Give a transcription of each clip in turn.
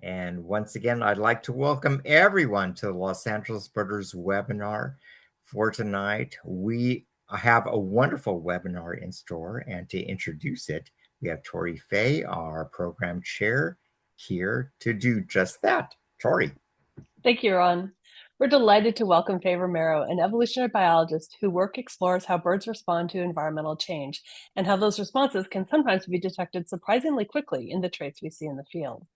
And once again, I'd like to welcome everyone to the Los Angeles Birders webinar for tonight. We have a wonderful webinar in store, and to introduce it, we have Tori Faye, our program chair, here to do just that. Tori. Thank you, Ron. We're delighted to welcome Faye Romero, an evolutionary biologist whose work explores how birds respond to environmental change and how those responses can sometimes be detected surprisingly quickly in the traits we see in the field.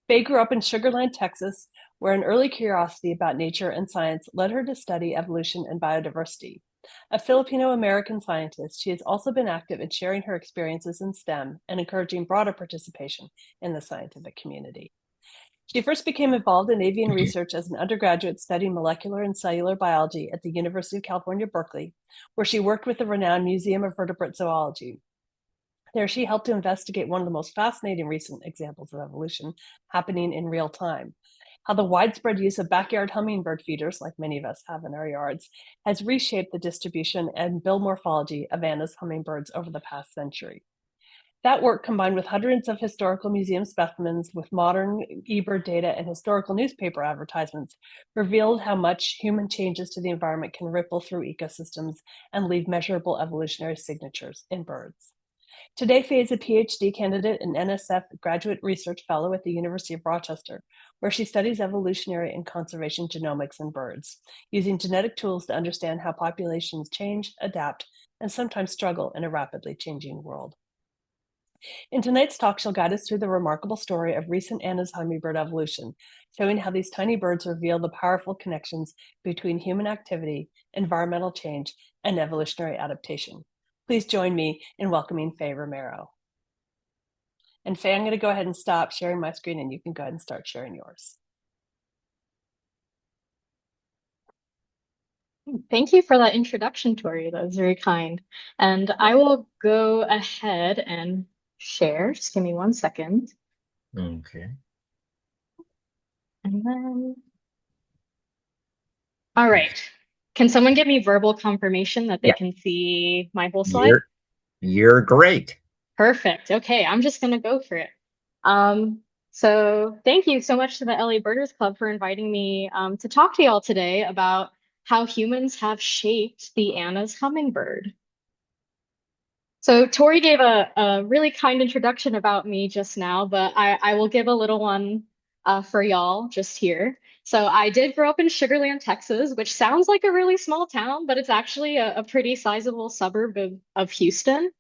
Faye grew up in Sugar Land, Texas, where an early curiosity about nature and science led her to study evolution and biodiversity. A Filipino-American scientist, she has also been active in sharing her experiences in STEM and encouraging broader participation in the scientific community. She first became involved in avian research as an undergraduate studying molecular and cellular biology at the University of California, Berkeley, where she worked with the renowned Museum of Vertebrate Zoology. There, she helped to investigate one of the most fascinating recent examples of evolution happening in real time: how the widespread use of backyard hummingbird feeders, like many of us have in our yards, has reshaped the distribution and bill morphology of Anna's hummingbirds over the past century. That work, combined with hundreds of historical museum specimens with modern eBird data and historical newspaper advertisements, revealed how much human changes to the environment can ripple through ecosystems and leave measurable evolutionary signatures in birds. Today, Faye is a PhD candidate and NSF graduate research fellow at the University of Rochester, where she studies evolutionary and conservation genomics in birds, using genetic tools to understand how populations change, adapt, and sometimes struggle in a rapidly changing world. In tonight's talk, she'll guide us through the remarkable story of recent Anna's hummingbird evolution, showing how these tiny birds reveal the powerful connections between human activity, environmental change, and evolutionary adaptation. Please join me in welcoming Faye Romero. And Faye, I'm going to go ahead and stop sharing my screen, and you can go ahead and start sharing yours. Thank you for that introduction, Tori. That was very kind. And I will go ahead and share. Just give me 1 second. Okay. And then, all right. Can someone give me verbal confirmation that they Yeah, can see my whole slide? you're great. Perfect. Okay, I'm just gonna go for it. So thank you so much to the LA Birders Club for inviting me to talk to y'all today about how humans have shaped the Anna's hummingbird. So Tori gave a really kind introduction about me just now, but I will give a little one for y'all just here. So I did grow up in Sugar Land, Texas, which sounds like a really small town, but it's actually a pretty sizable suburb of Houston.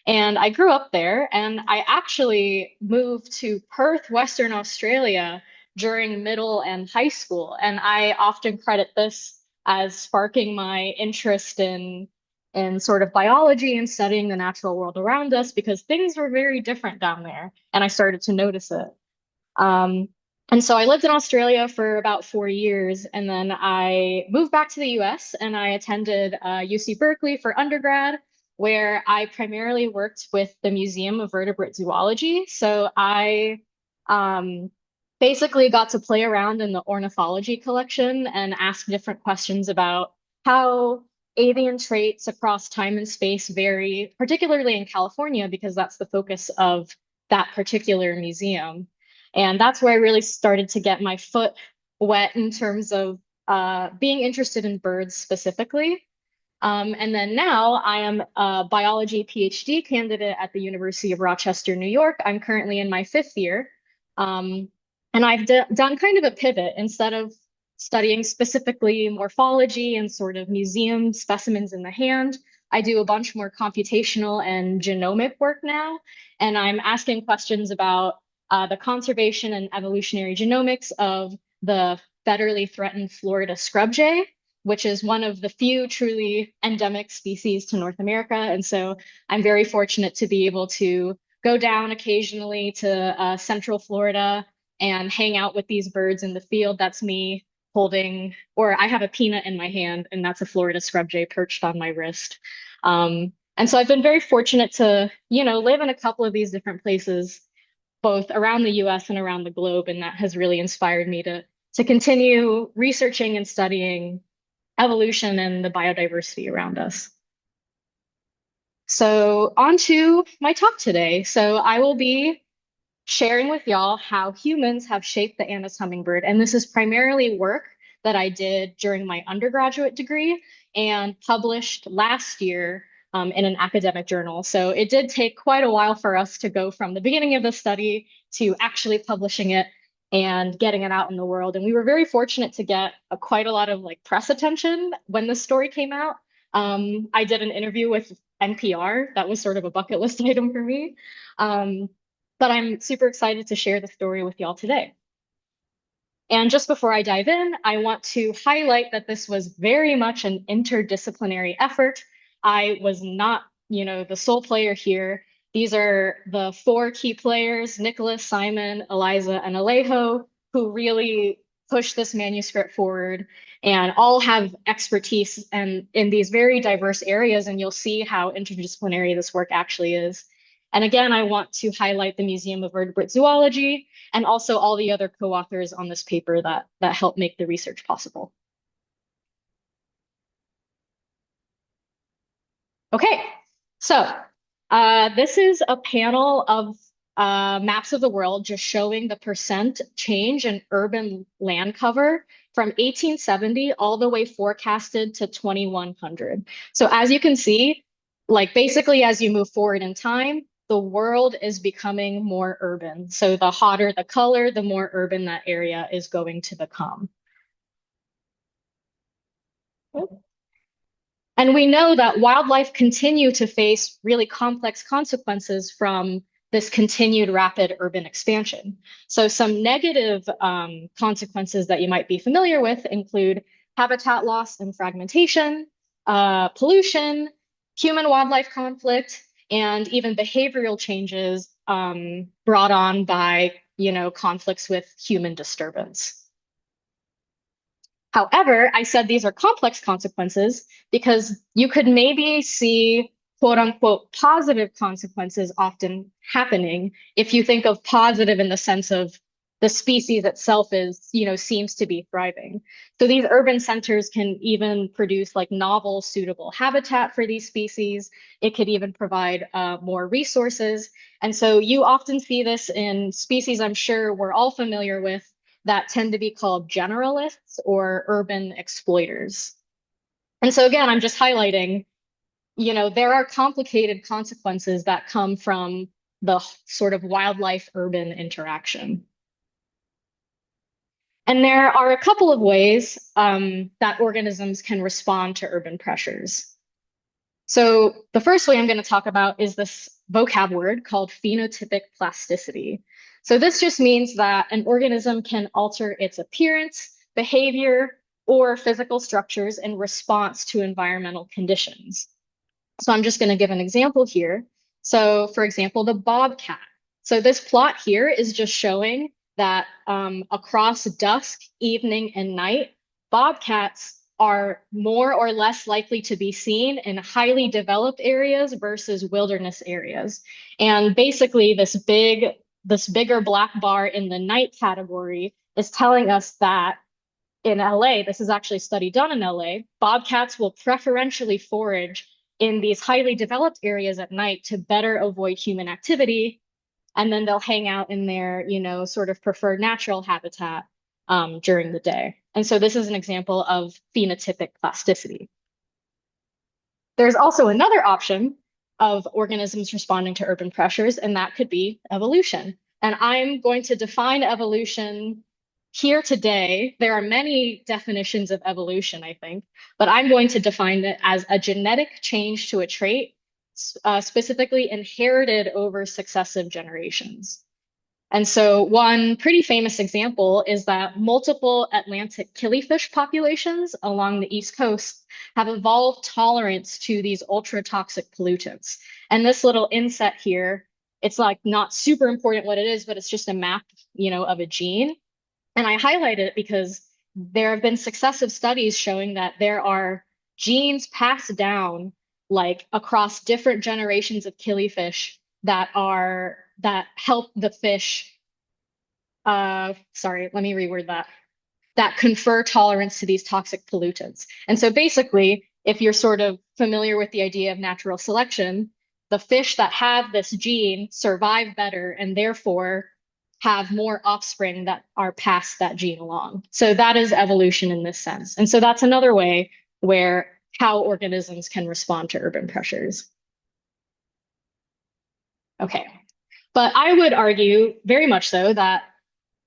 And I grew up there, and I actually moved to Perth, Western Australia during middle and high school. And I often credit this as sparking my interest in sort of biology and studying the natural world around us because things were very different down there, and I started to notice it. Um, and so I lived in Australia for about 4 years, and then I moved back to the US and I attended UC Berkeley for undergrad, where I primarily worked with the Museum of Vertebrate Zoology. So I um, basically got to play around in the ornithology collection and ask different questions about how avian traits across time and space vary, particularly in California, because that's the focus of that particular museum. And that's where I really started to get my foot wet in terms of being interested in birds specifically. And then now I am a biology PhD candidate at the University of Rochester, New York. I'm currently in my 5th year. Um, and I've done kind of a pivot. Instead of studying specifically morphology and sort of museum specimens in the hand, I do a bunch more computational and genomic work now. And I'm asking questions about the conservation and evolutionary genomics of the federally threatened Florida scrub jay, which is one of the few truly endemic species to North America. And so I'm very fortunate to be able to go down occasionally to Central Florida and hang out with these birds in the field. That's me holding, or I have a peanut in my hand, and that's a Florida scrub jay perched on my wrist. And so I've been very fortunate to, live in a couple of these different places, both around the US and around the globe. And that has really inspired me to continue researching and studying evolution and the biodiversity around us. So on to my talk today. So I will be sharing with y'all how humans have shaped the Anna's hummingbird. And this is primarily work that I did during my undergraduate degree and published last year in an academic journal. So it did take quite a while for us to go from the beginning of the study to actually publishing it and getting it out in the world. And we were very fortunate to get quite a lot of like press attention when the story came out. I did an interview with NPR. That was sort of a bucket list item for me. But I'm super excited to share the story with y'all today. And just before I dive in, I want to highlight that this was very much an interdisciplinary effort. I was not, the sole player here. These are the four key players, Nicholas, Simon, Eliza, and Alejo, who really pushed this manuscript forward and all have expertise and in these very diverse areas. And you'll see how interdisciplinary this work actually is. And again, I want to highlight the Museum of Vertebrate Zoology and also all the other co-authors on this paper that helped make the research possible. Okay, so this is a panel of maps of the world just showing the percent change in urban land cover from 1870 all the way forecasted to 2100. So as you can see, like basically as you move forward in time, the world is becoming more urban. So the hotter the color, the more urban that area is going to become. And we know that wildlife continue to face really complex consequences from this continued rapid urban expansion. So some negative consequences that you might be familiar with include habitat loss and fragmentation, pollution, human-wildlife conflict, and even behavioral changes brought on by, conflicts with human disturbance. However, I said these are complex consequences because you could maybe see quote unquote positive consequences often happening if you think of positive in the sense of the species itself is, seems to be thriving. So these urban centers can even produce like novel, suitable habitat for these species. It could even provide more resources. And so you often see this in species I'm sure we're all familiar with that tend to be called generalists or urban exploiters. And so again, I'm just highlighting, there are complicated consequences that come from the sort of wildlife-urban interaction. And there are a couple of ways that organisms can respond to urban pressures. So the first way I'm going to talk about is this vocab word called phenotypic plasticity. So this just means that an organism can alter its appearance, behavior, or physical structures in response to environmental conditions. So I'm just going to give an example here. So for example, the bobcat. So this plot here is just showing that across dusk, evening, and night, bobcats are more or less likely to be seen in highly developed areas versus wilderness areas. And basically this bigger black bar in the night category is telling us that in LA, this is actually a study done in LA, bobcats will preferentially forage in these highly developed areas at night to better avoid human activity. And then they'll hang out in their, sort of preferred natural habitat during the day. And so this is an example of phenotypic plasticity. There's also another option of organisms responding to urban pressures, and that could be evolution. And I'm going to define evolution here today. There are many definitions of evolution, I think, but I'm going to define it as a genetic change to a trait, specifically inherited over successive generations. And so one pretty famous example is that multiple Atlantic killifish populations along the East Coast have evolved tolerance to these ultra toxic pollutants. And this little inset here, it's like not super important what it is, but it's just a map, of a gene. And I highlight it because there have been successive studies showing that there are genes passed down like across different generations of killifish that help the fish. Sorry, let me reword that. That confer tolerance to these toxic pollutants. And so basically, if you're sort of familiar with the idea of natural selection, the fish that have this gene survive better and therefore have more offspring that are passed that gene along. So that is evolution in this sense. And so that's another way where how organisms can respond to urban pressures. Okay. But I would argue very much so that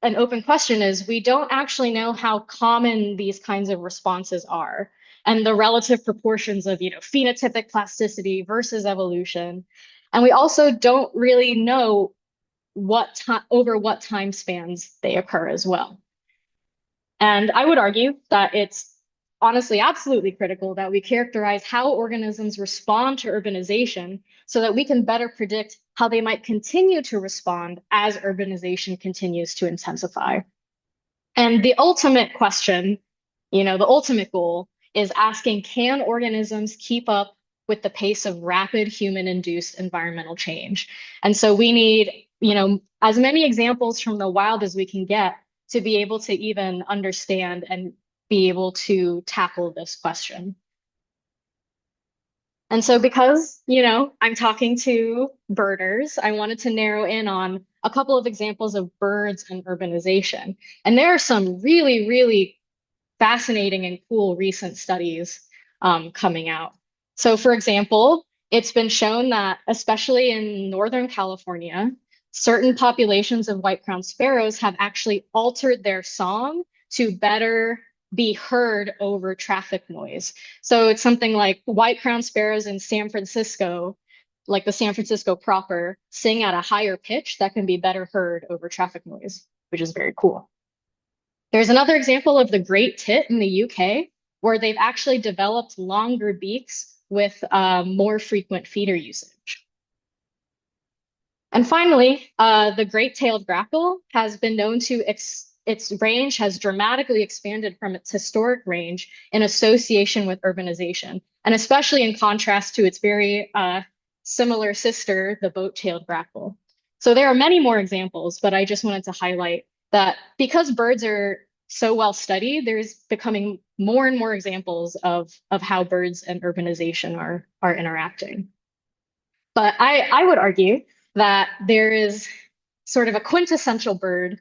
an open question is we don't actually know how common these kinds of responses are and the relative proportions of, phenotypic plasticity versus evolution. And we also don't really know over what time spans they occur as well. And I would argue that it's honestly absolutely critical that we characterize how organisms respond to urbanization so that we can better predict how they might continue to respond as urbanization continues to intensify. And the ultimate question, the ultimate goal is asking, can organisms keep up with the pace of rapid human-induced environmental change? And so we need, as many examples from the wild as we can get to be able to even understand and be able to tackle this question. And so because, I'm talking to birders, I wanted to narrow in on a couple of examples of birds and urbanization. And there are some really, really fascinating and cool recent studies coming out. So for example, it's been shown that especially in Northern California, certain populations of white-crowned sparrows have actually altered their song to better be heard over traffic noise. So it's something like white-crowned sparrows in San Francisco, like the San Francisco proper, sing at a higher pitch that can be better heard over traffic noise, which is very cool. There's another example of the great tit in the UK, where they've actually developed longer beaks with more frequent feeder usage. And finally, the great-tailed grackle has been known to its range has dramatically expanded from its historic range in association with urbanization, and especially in contrast to its very similar sister, the boat-tailed grackle. So there are many more examples, but I just wanted to highlight that because birds are so well studied, there's becoming more and more examples of how birds and urbanization are interacting. But I would argue that there is sort of a quintessential bird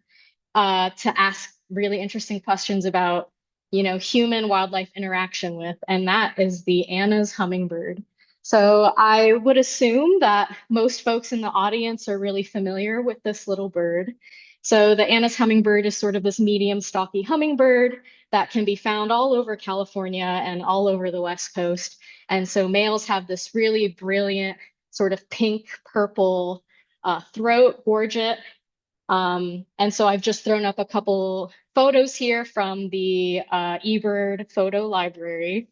to ask really interesting questions about, human wildlife interaction with, and that is the Anna's hummingbird. So I would assume that most folks in the audience are really familiar with this little bird. So the Anna's hummingbird is sort of this medium stocky hummingbird that can be found all over California and all over the West Coast. And so males have this really brilliant sort of pink purple throat, gorget. And so I've just thrown up a couple photos here from the eBird photo library.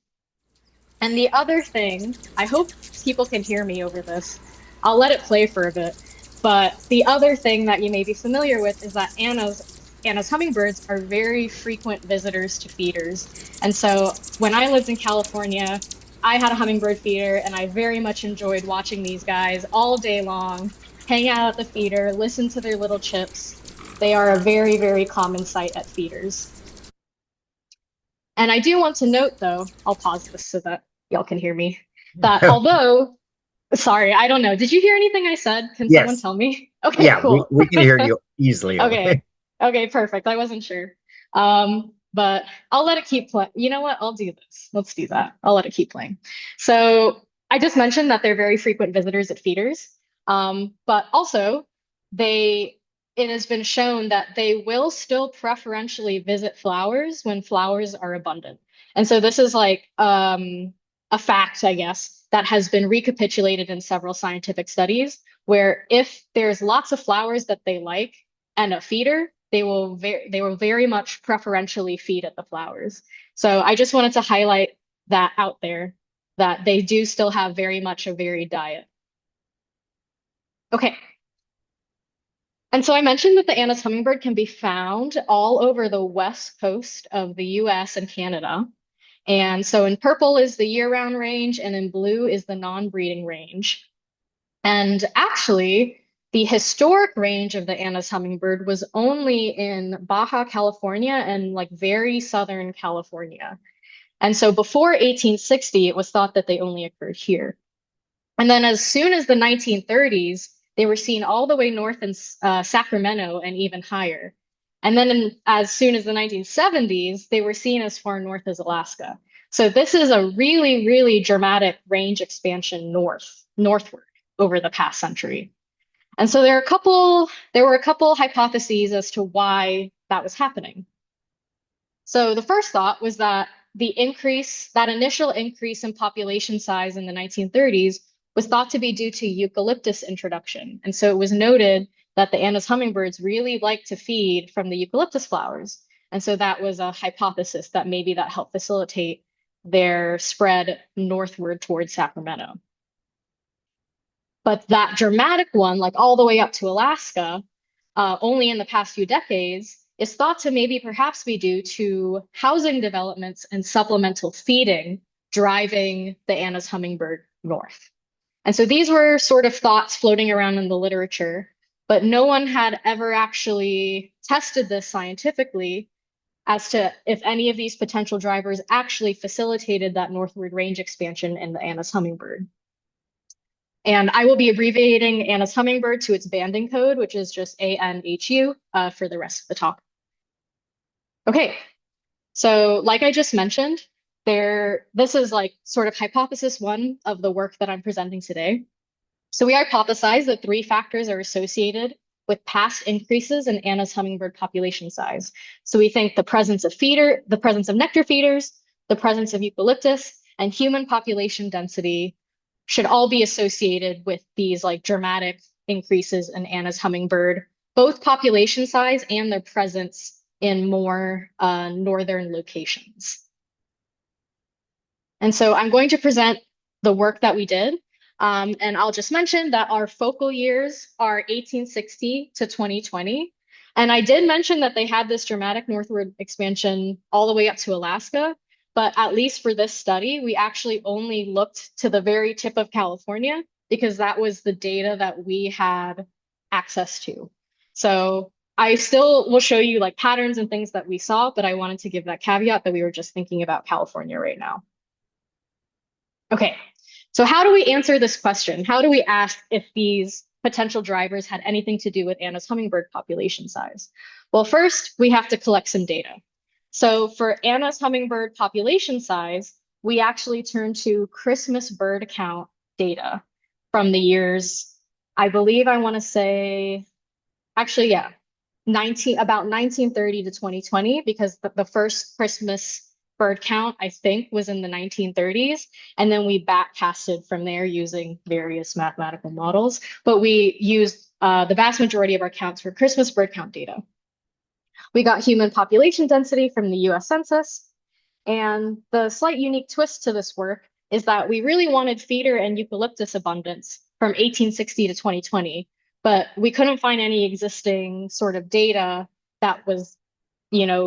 And the other thing, I hope people can hear me over this. I'll let it play for a bit. But the other thing that you may be familiar with is that Anna's hummingbirds are very frequent visitors to feeders. And so when I lived in California, I had a hummingbird feeder and I very much enjoyed watching these guys all day long, hang out at the feeder, listen to their little chips. They are a very, very common sight at feeders. And I do want to note, though, I'll pause this so that y'all can hear me, that although, sorry, I don't know. Did you hear anything I said? Can someone Yes. tell me? Okay, Yeah, cool. we can hear you easily. Okay. Okay, perfect. I wasn't sure. But I'll let it keep playing. You know what? I'll do this. Let's do that. I'll let it keep playing. So I just mentioned that they're very frequent visitors at feeders. But also it has been shown that they will still preferentially visit flowers when flowers are abundant. And so this is like a fact, I guess, that has been recapitulated in several scientific studies, where if there's lots of flowers that they like and a feeder, they will very much preferentially feed at the flowers. So I just wanted to highlight that out there, that they do still have very much a varied diet. Okay. And so I mentioned that the Anna's hummingbird can be found all over the west coast of the US and Canada. And so in purple is the year-round range, and in blue is the non-breeding range. And actually, the historic range of the Anna's hummingbird was only in Baja California and like very southern California. And so before 1860, it was thought that they only occurred here. And then as soon as the 1930s, they were seen all the way north in Sacramento and even higher. And then as soon as the 1970s, they were seen as far north as Alaska. So this is a really, really dramatic range expansion northward over the past century. And so there were a couple hypotheses as to why that was happening. So the first thought was that that initial increase in population size in the 1930s was thought to be due to eucalyptus introduction. And so it was noted that the Anna's hummingbirds really like to feed from the eucalyptus flowers. And so that was a hypothesis that maybe that helped facilitate their spread northward towards Sacramento. But that dramatic one, like all the way up to Alaska, only in the past few decades, is thought to maybe perhaps be due to housing developments and supplemental feeding driving the Anna's hummingbird north. And so these were sort of thoughts floating around in the literature, but no one had ever actually tested this scientifically as to if any of these potential drivers actually facilitated that northward range expansion in the Anna's hummingbird. And I will be abbreviating Anna's hummingbird to its banding code, which is just ANHU for the rest of the talk. Okay, so like I just mentioned, this is like sort of hypothesis one of the work that I'm presenting today. So we hypothesize that three factors are associated with past increases in Anna's hummingbird population size. So we think the presence of nectar feeders, the presence of eucalyptus, and human population density should all be associated with these like dramatic increases in Anna's hummingbird, both population size and their presence in more northern locations. And so I'm going to present the work that we did. And I'll just mention that our focal years are 1860 to 2020. And I did mention that they had this dramatic northward expansion all the way up to Alaska. But at least for this study, we actually only looked to the very tip of California because that was the data that we had access to. So I still will show you like patterns and things that we saw, but I wanted to give that caveat that we were just thinking about California right now. Okay, so how do we answer this question? How do we ask if these potential drivers had anything to do with Anna's hummingbird population size? Well, first, we have to collect some data. So for Anna's hummingbird population size, we actually turn to Christmas bird count data from the years, I believe I want to say, actually, yeah, about 1930 to 2020, because the first Christmas bird count, I think, was in the 1930s. And then we backcasted from there using various mathematical models. But we used the vast majority of our counts for Christmas bird count data. We got human population density from the US Census. And the slight unique twist to this work is that we really wanted feeder and eucalyptus abundance from 1860 to 2020, but we couldn't find any existing sort of data that was,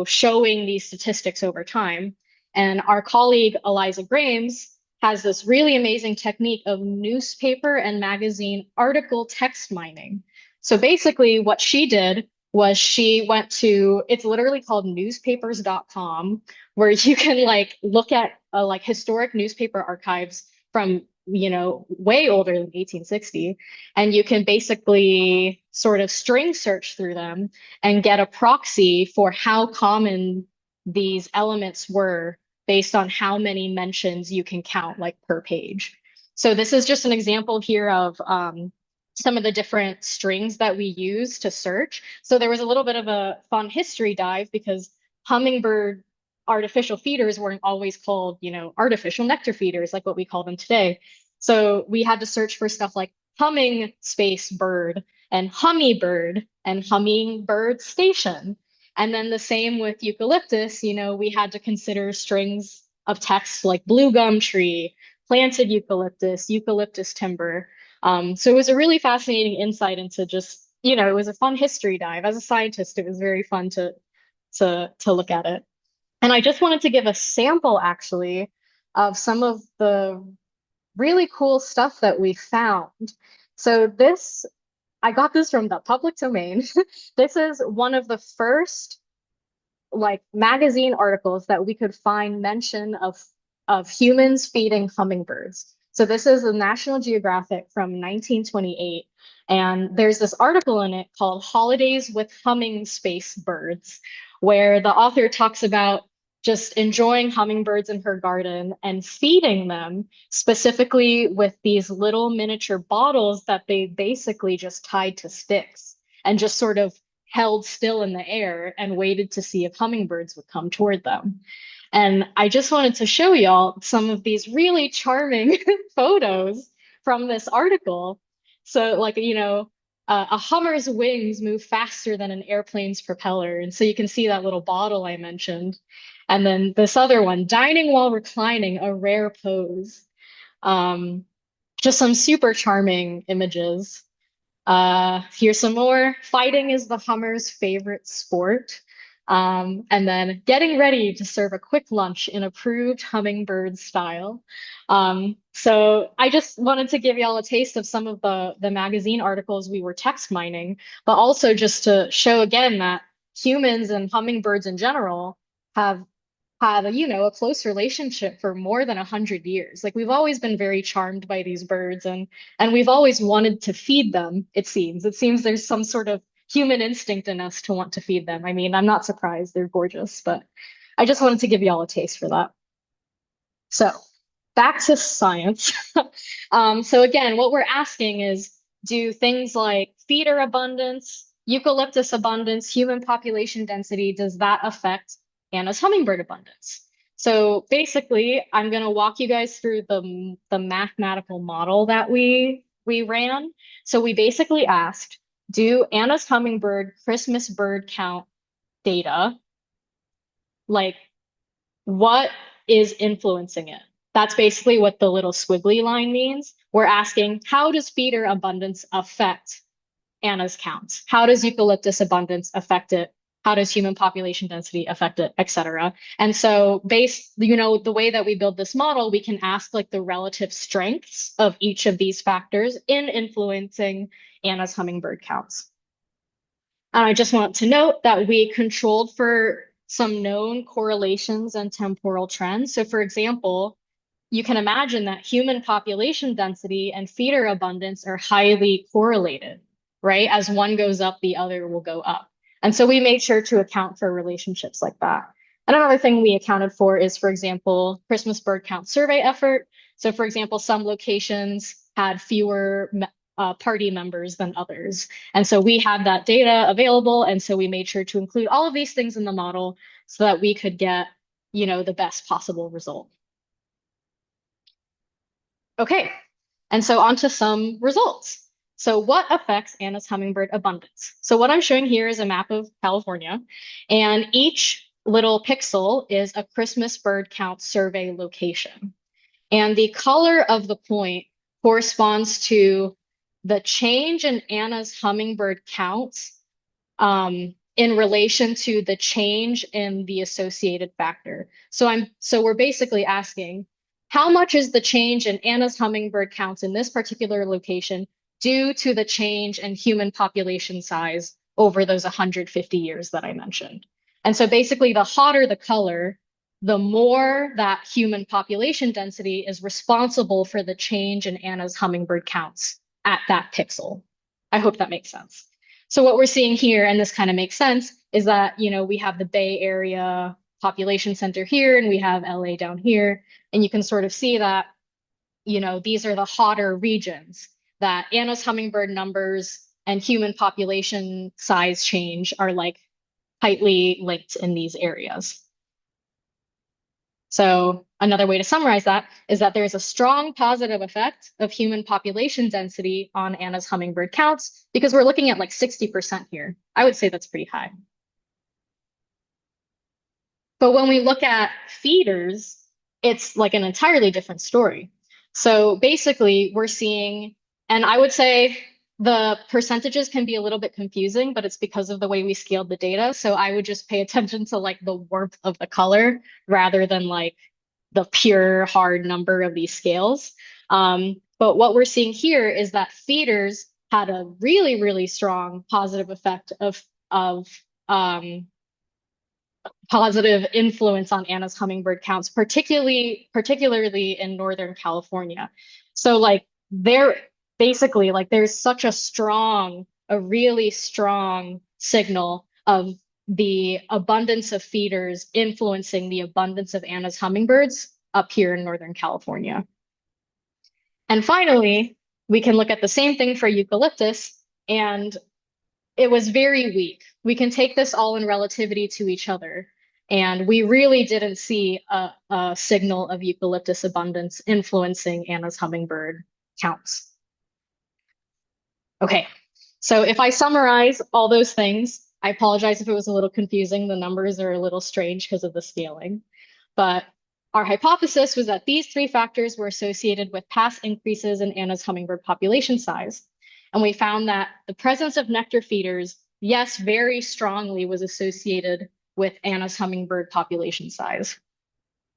showing these statistics over time. And our colleague, Eliza Grames, has this really amazing technique of newspaper and magazine article text mining. So basically what she did was she went to, it's literally called newspapers.com, where you can like look at like historic newspaper archives from, way older than 1860. And you can basically sort of string search through them and get a proxy for how common these elements were based on how many mentions you can count like per page. So this is just an example here of some of the different strings that we use to search. So there was a little bit of a fun history dive because hummingbird artificial feeders weren't always called, artificial nectar feeders like what we call them today. So we had to search for stuff like humming space bird and hummybird and hummingbird station. And then the same with eucalyptus, we had to consider strings of text like blue gum tree, planted eucalyptus, eucalyptus timber. So it was a really fascinating insight into just, it was a fun history dive. As a scientist, it was very fun to look at it. And I just wanted to give a sample actually of some of the really cool stuff that we found. So I got this from the public domain. This is one of the first like magazine articles that we could find mention of humans feeding hummingbirds. So this is the National Geographic from 1928. And there's this article in it called Holidays with Humming Space Birds, where the author talks about just enjoying hummingbirds in her garden and feeding them specifically with these little miniature bottles that they basically just tied to sticks and just sort of held still in the air and waited to see if hummingbirds would come toward them. And I just wanted to show y'all some of these really charming photos from this article. So, like, a hummer's wings move faster than an airplane's propeller. And so you can see that little bottle I mentioned. And then this other one, dining while reclining, a rare pose. Um, just some super charming images. Here's some more. Fighting is the hummer's favorite sport. And then getting ready to serve a quick lunch in approved hummingbird style. So I just wanted to give y'all a taste of some of the magazine articles we were text mining, but also just to show again that humans and hummingbirds in general have had a close relationship for more than 100 years. Like we've always been very charmed by these birds and we've always wanted to feed them, it seems. It seems there's some sort of human instinct in us to want to feed them. I mean, I'm not surprised. They're gorgeous, but I just wanted to give you all a taste for that. So back to science. So again, what we're asking is, do things like feeder abundance, eucalyptus abundance, human population density, does that affect Anna's hummingbird abundance? So basically, I'm going to walk you guys through the mathematical model that we ran. So we basically asked, do Anna's hummingbird Christmas bird count data, like what is influencing it? That's basically what the little squiggly line means. We're asking, how does feeder abundance affect Anna's counts? How does eucalyptus abundance affect it? How does human population density affect it, et cetera? And so based, the way that we build this model, we can ask like the relative strengths of each of these factors in influencing Anna's hummingbird counts. And I just want to note that we controlled for some known correlations and temporal trends. So for example, you can imagine that human population density and feeder abundance are highly correlated, right? As one goes up, the other will go up. And so we made sure to account for relationships like that. And another thing we accounted for is, for example, Christmas bird count survey effort. So for example, some locations had fewer party members than others. And so we had that data available. And so we made sure to include all of these things in the model so that we could get, the best possible result. Okay, and so on to some results. So what affects Anna's hummingbird abundance? So what I'm showing here is a map of California, and each little pixel is a Christmas bird count survey location. And the color of the point corresponds to the change in Anna's hummingbird counts in relation to the change in the associated factor. So we're basically asking, how much is the change in Anna's hummingbird counts in this particular location due to the change in human population size over those 150 years that I mentioned? And so basically, the hotter the color, the more that human population density is responsible for the change in Anna's hummingbird counts at that pixel. I hope that makes sense. So what we're seeing here, and this kind of makes sense, is that, we have the Bay Area population center here, and we have LA down here. And you can sort of see that, these are the hotter regions, that Anna's hummingbird numbers and human population size change are like tightly linked in these areas. So another way to summarize that is that there's a strong positive effect of human population density on Anna's hummingbird counts because we're looking at like 60% here. I would say that's pretty high. But when we look at feeders, it's like an entirely different story. So basically, we're seeing, and I would say the percentages can be a little bit confusing, but it's because of the way we scaled the data. So I would just pay attention to like the warmth of the color rather than like the pure hard number of these scales. But what we're seeing here is that feeders had a really, really strong positive effect of positive influence on Anna's hummingbird counts, particularly in Northern California. So like basically like there's such a really strong signal of the abundance of feeders influencing the abundance of Anna's hummingbirds up here in Northern California. And finally, we can look at the same thing for eucalyptus, and it was very weak. We can take this all in relativity to each other. And we really didn't see a signal of eucalyptus abundance influencing Anna's hummingbird counts. Okay, so if I summarize all those things, I apologize if it was a little confusing. The numbers are a little strange because of the scaling. But our hypothesis was that these three factors were associated with past increases in Anna's hummingbird population size. And we found that the presence of nectar feeders, yes, very strongly was associated with Anna's hummingbird population size.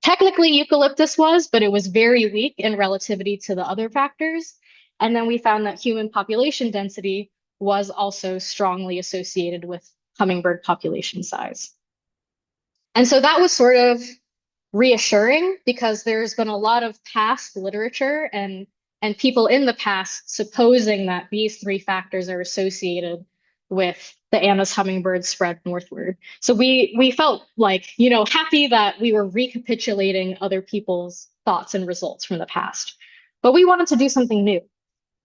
Technically, eucalyptus was, but it was very weak in relativity to the other factors. And then we found that human population density was also strongly associated with hummingbird population size. And so that was sort of reassuring because there's been a lot of past literature and people in the past supposing that these three factors are associated with the Anna's hummingbird spread northward. So we felt like, you know, happy that we were recapitulating other people's thoughts and results from the past. But we wanted to do something new.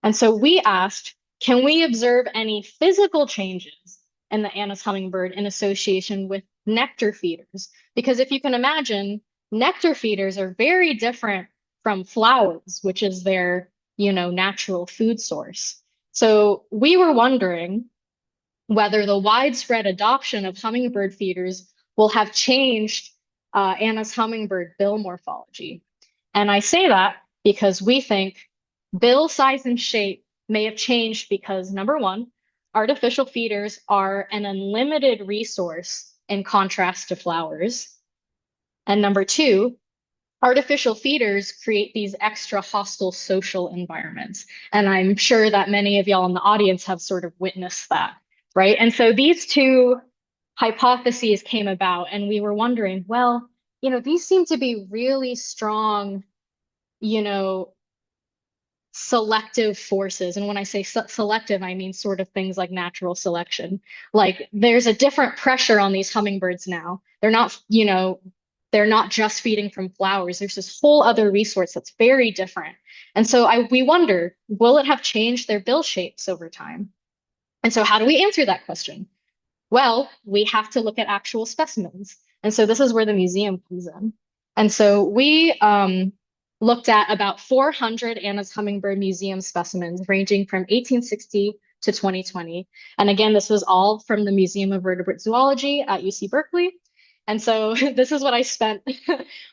And so we asked, can we observe any physical changes in the Anna's hummingbird in association with nectar feeders? Because if you can imagine, nectar feeders are very different from flowers, which is their, you know, natural food source. So we were wondering whether the widespread adoption of hummingbird feeders will have changed Anna's hummingbird bill morphology. And I say that because we think bill size and shape may have changed because number one, artificial feeders are an unlimited resource in contrast to flowers. And number two, artificial feeders create these extra hostile social environments. And I'm sure that many of y'all in the audience have sort of witnessed that, right? And so these two hypotheses came about, and we were wondering, well, you know, these seem to be really strong, you know, selective forces. And when I say selective, I mean sort of things like natural selection. Like there's a different pressure on these hummingbirds now. They're not, you know, they're not just feeding from flowers. There's this whole other resource that's very different. And so we wonder, will it have changed their bill shapes over time? And so how do we answer that question? Well, we have to look at actual specimens. And so this is where the museum comes in. And so we looked at about 400 Anna's Hummingbird Museum specimens ranging from 1860 to 2020. And again, this was all from the Museum of Vertebrate Zoology at UC Berkeley. And so this is what I spent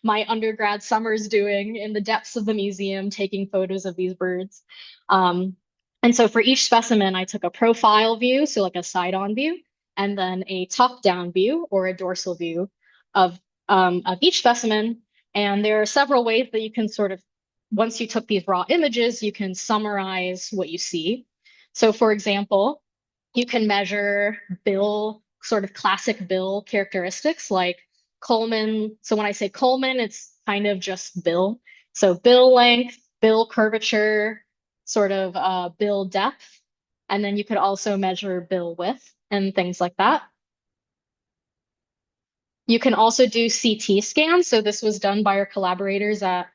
my undergrad summers doing in the depths of the museum, taking photos of these birds. And so for each specimen, I took a profile view, so like a side-on view, and then a top-down view or a dorsal view of each specimen. And there are several ways that you can sort of, once you took these raw images, you can summarize what you see. So for example, you can measure bill, sort of classic bill characteristics like Coleman. So when I say Coleman, it's kind of just bill. So bill length, bill curvature, sort of bill depth. And then you could also measure bill width and things like that. You can also do CT scans. So this was done by our collaborators at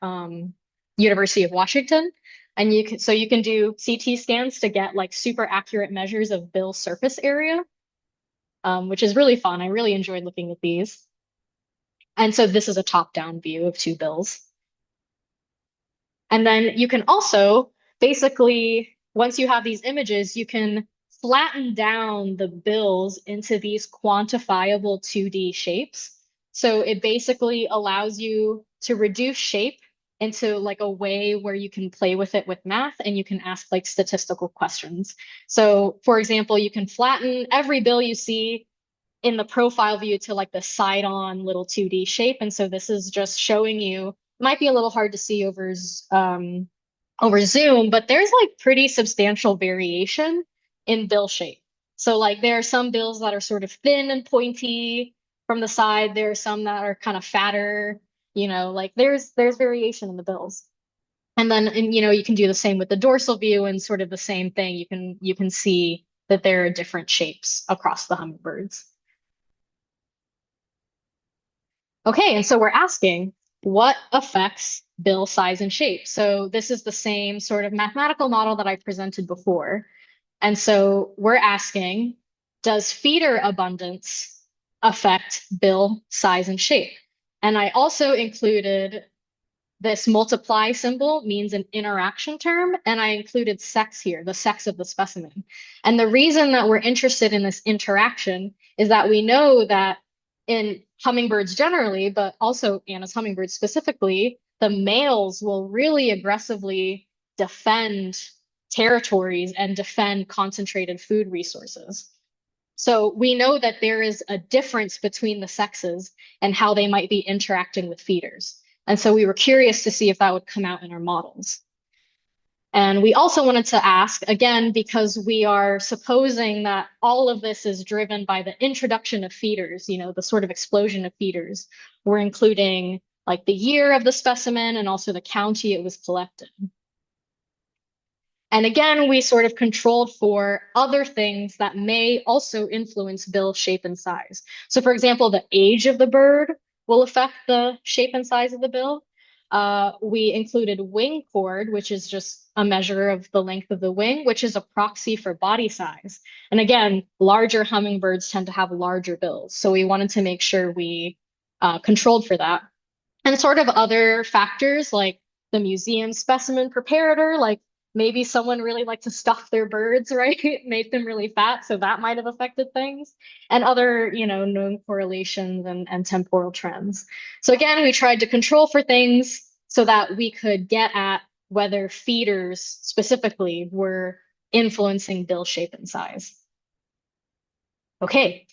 University of Washington. And you can do CT scans to get like super accurate measures of bill surface area, which is really fun. I really enjoyed looking at these. And so this is a top-down view of two bills. And then you can also basically, once you have these images, you can flatten down the bills into these quantifiable 2D shapes. So it basically allows you to reduce shape into like a way where you can play with it with math and you can ask like statistical questions. So for example, you can flatten every bill you see in the profile view to like the side-on little 2D shape. And so this is just showing you, might be a little hard to see over Zoom, but there's like pretty substantial variation in bill shape. So like there are some bills that are sort of thin and pointy from the side. There are some that are kind of fatter, you know, like there's variation in the bills. And then, you can do the same with the dorsal view and sort of the same thing. You can see that there are different shapes across the hummingbirds. Okay, and so we're asking what affects bill size and shape. So this is the same sort of mathematical model that I presented before. And so we're asking, does feeder abundance affect bill size and shape? And I also included this multiply symbol means an interaction term, and I included sex here, the sex of the specimen. And the reason that we're interested in this interaction is that we know that in hummingbirds generally, but also Anna's hummingbird specifically, the males will really aggressively defend territories and defend concentrated food resources. So we know that there is a difference between the sexes and how they might be interacting with feeders. And so we were curious to see if that would come out in our models. And we also wanted to ask, again, because we are supposing that all of this is driven by the introduction of feeders, the sort of explosion of feeders. We're including like the year of the specimen and also the county it was collected. And again, we sort of controlled for other things that may also influence bill shape and size. So for example, the age of the bird will affect the shape and size of the bill. We included wing chord, which is just a measure of the length of the wing, which is a proxy for body size. And again, larger hummingbirds tend to have larger bills. So we wanted to make sure we controlled for that. And sort of other factors like the museum specimen preparator, like maybe someone really liked to stuff their birds, right? Made them really fat, so that might have affected things, and other, known correlations and temporal trends. So again, we tried to control for things so that we could get at whether feeders specifically were influencing bill shape and size. Okay,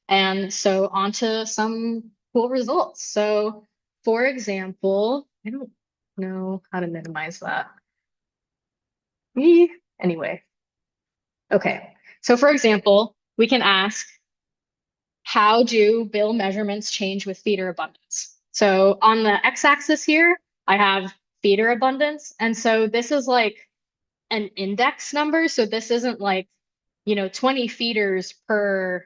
and so on to some cool results. So for example, I don't know how to minimize that. Anyway, okay. So for example, we can ask, how do bill measurements change with feeder abundance? So on the x-axis here, I have feeder abundance. And so this is like an index number. So this isn't like, 20 feeders per,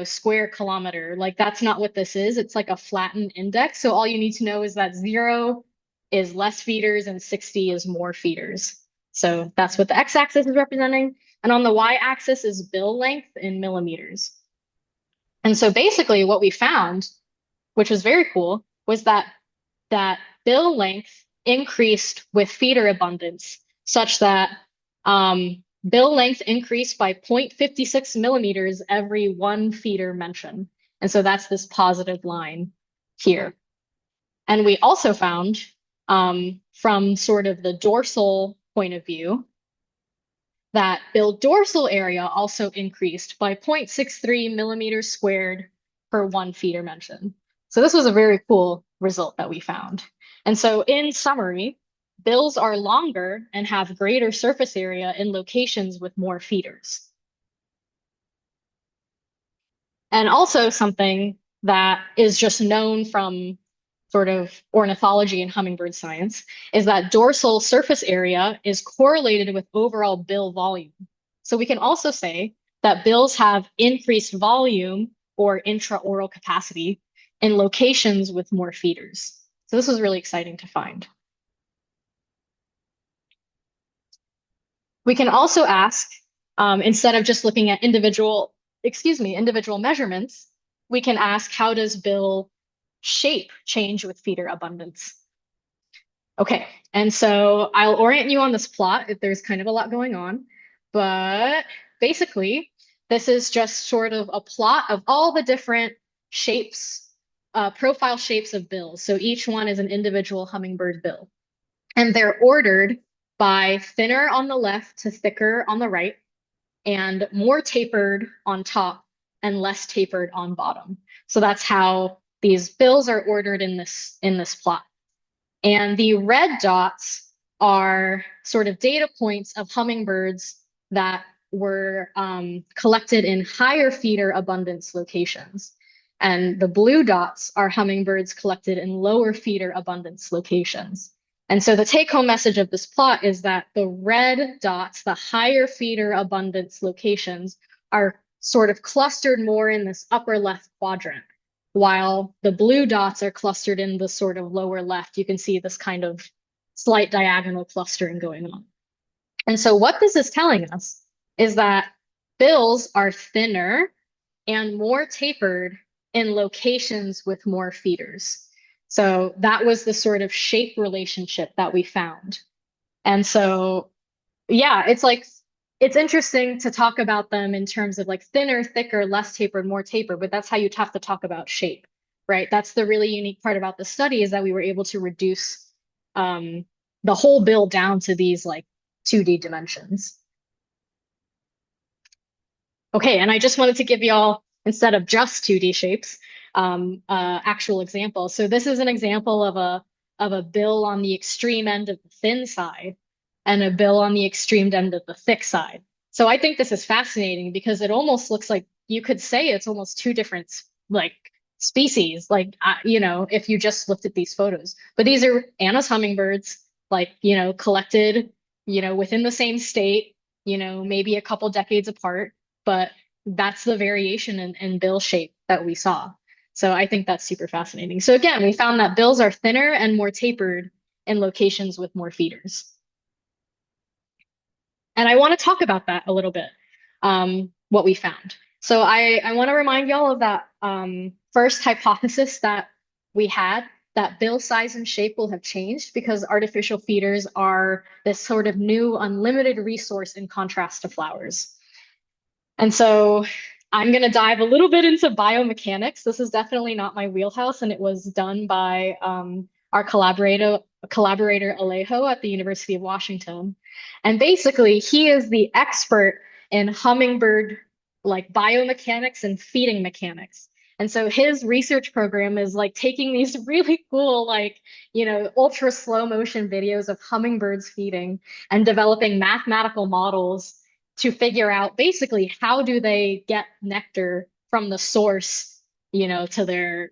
square kilometer. Like that's not what this is. It's like a flattened index. So all you need to know is that 0 is less feeders and 60 is more feeders. So that's what the x-axis is representing. And on the y-axis is bill length in millimeters. And so basically what we found, which was very cool, was that bill length increased with feeder abundance such that bill length increased by 0.56 millimeters every one feeder mention. And so that's this positive line here. And we also found from sort of the dorsal point of view that bill dorsal area also increased by 0.63 millimeters squared per one feeder mention. So this was a very cool result that we found. And so in summary, bills are longer and have greater surface area in locations with more feeders. And also something that is just known from sort of ornithology and hummingbird science is that dorsal surface area is correlated with overall bill volume. So we can also say that bills have increased volume or intraoral capacity in locations with more feeders. So this was really exciting to find. We can also ask, instead of just looking at individual measurements, we can ask, how does bill shape change with feeder abundance? Okay, and so I'll orient you on this plot. There's kind of a lot going on, but basically, this is just sort of a plot of all the different shapes, profile shapes of bills. So each one is an individual hummingbird bill, and they're ordered by thinner on the left to thicker on the right, and more tapered on top and less tapered on bottom. So that's how these bills are ordered in this plot. And the red dots are sort of data points of hummingbirds that were collected in higher feeder abundance locations. And the blue dots are hummingbirds collected in lower feeder abundance locations. And so the take-home message of this plot is that the red dots, the higher feeder abundance locations, are sort of clustered more in this upper left quadrant, while the blue dots are clustered in the sort of lower left. You can see this kind of slight diagonal clustering going on. And so what this is telling us is that bills are thinner and more tapered in locations with more feeders. So that was the sort of shape relationship that we found. And so, yeah, it's interesting to talk about them in terms of like thinner, thicker, less tapered, more tapered, but that's how you'd have to talk about shape, right? That's the really unique part about the study is that we were able to reduce the whole bill down to these like 2D dimensions. Okay, and I just wanted to give y'all, instead of just 2D shapes, actual examples. So this is an example of a bill on the extreme end of the thin side and a bill on the extreme end of the thick side. So I think this is fascinating because it almost looks like you could say it's almost two different like species, like you know, if you just looked at these photos. But these are Anna's hummingbirds, like, you know, collected, you know, within the same state, you know, maybe a couple decades apart, but that's the variation in bill shape that we saw. So I think that's super fascinating. So again, we found that bills are thinner and more tapered in locations with more feeders. And I want to talk about that a little bit, what we found. So I want to remind y'all of that first hypothesis that we had, that bill size and shape will have changed because artificial feeders are this sort of new unlimited resource in contrast to flowers. And so I'm going to dive a little bit into biomechanics. This is definitely not my wheelhouse, and it was done by our collaborator Alejo at the University of Washington. And basically, he is the expert in hummingbird like biomechanics and feeding mechanics. And so his research program is like taking these really cool, like, you know, ultra slow motion videos of hummingbirds feeding and developing mathematical models to figure out basically how do they get nectar from the source, you know, to their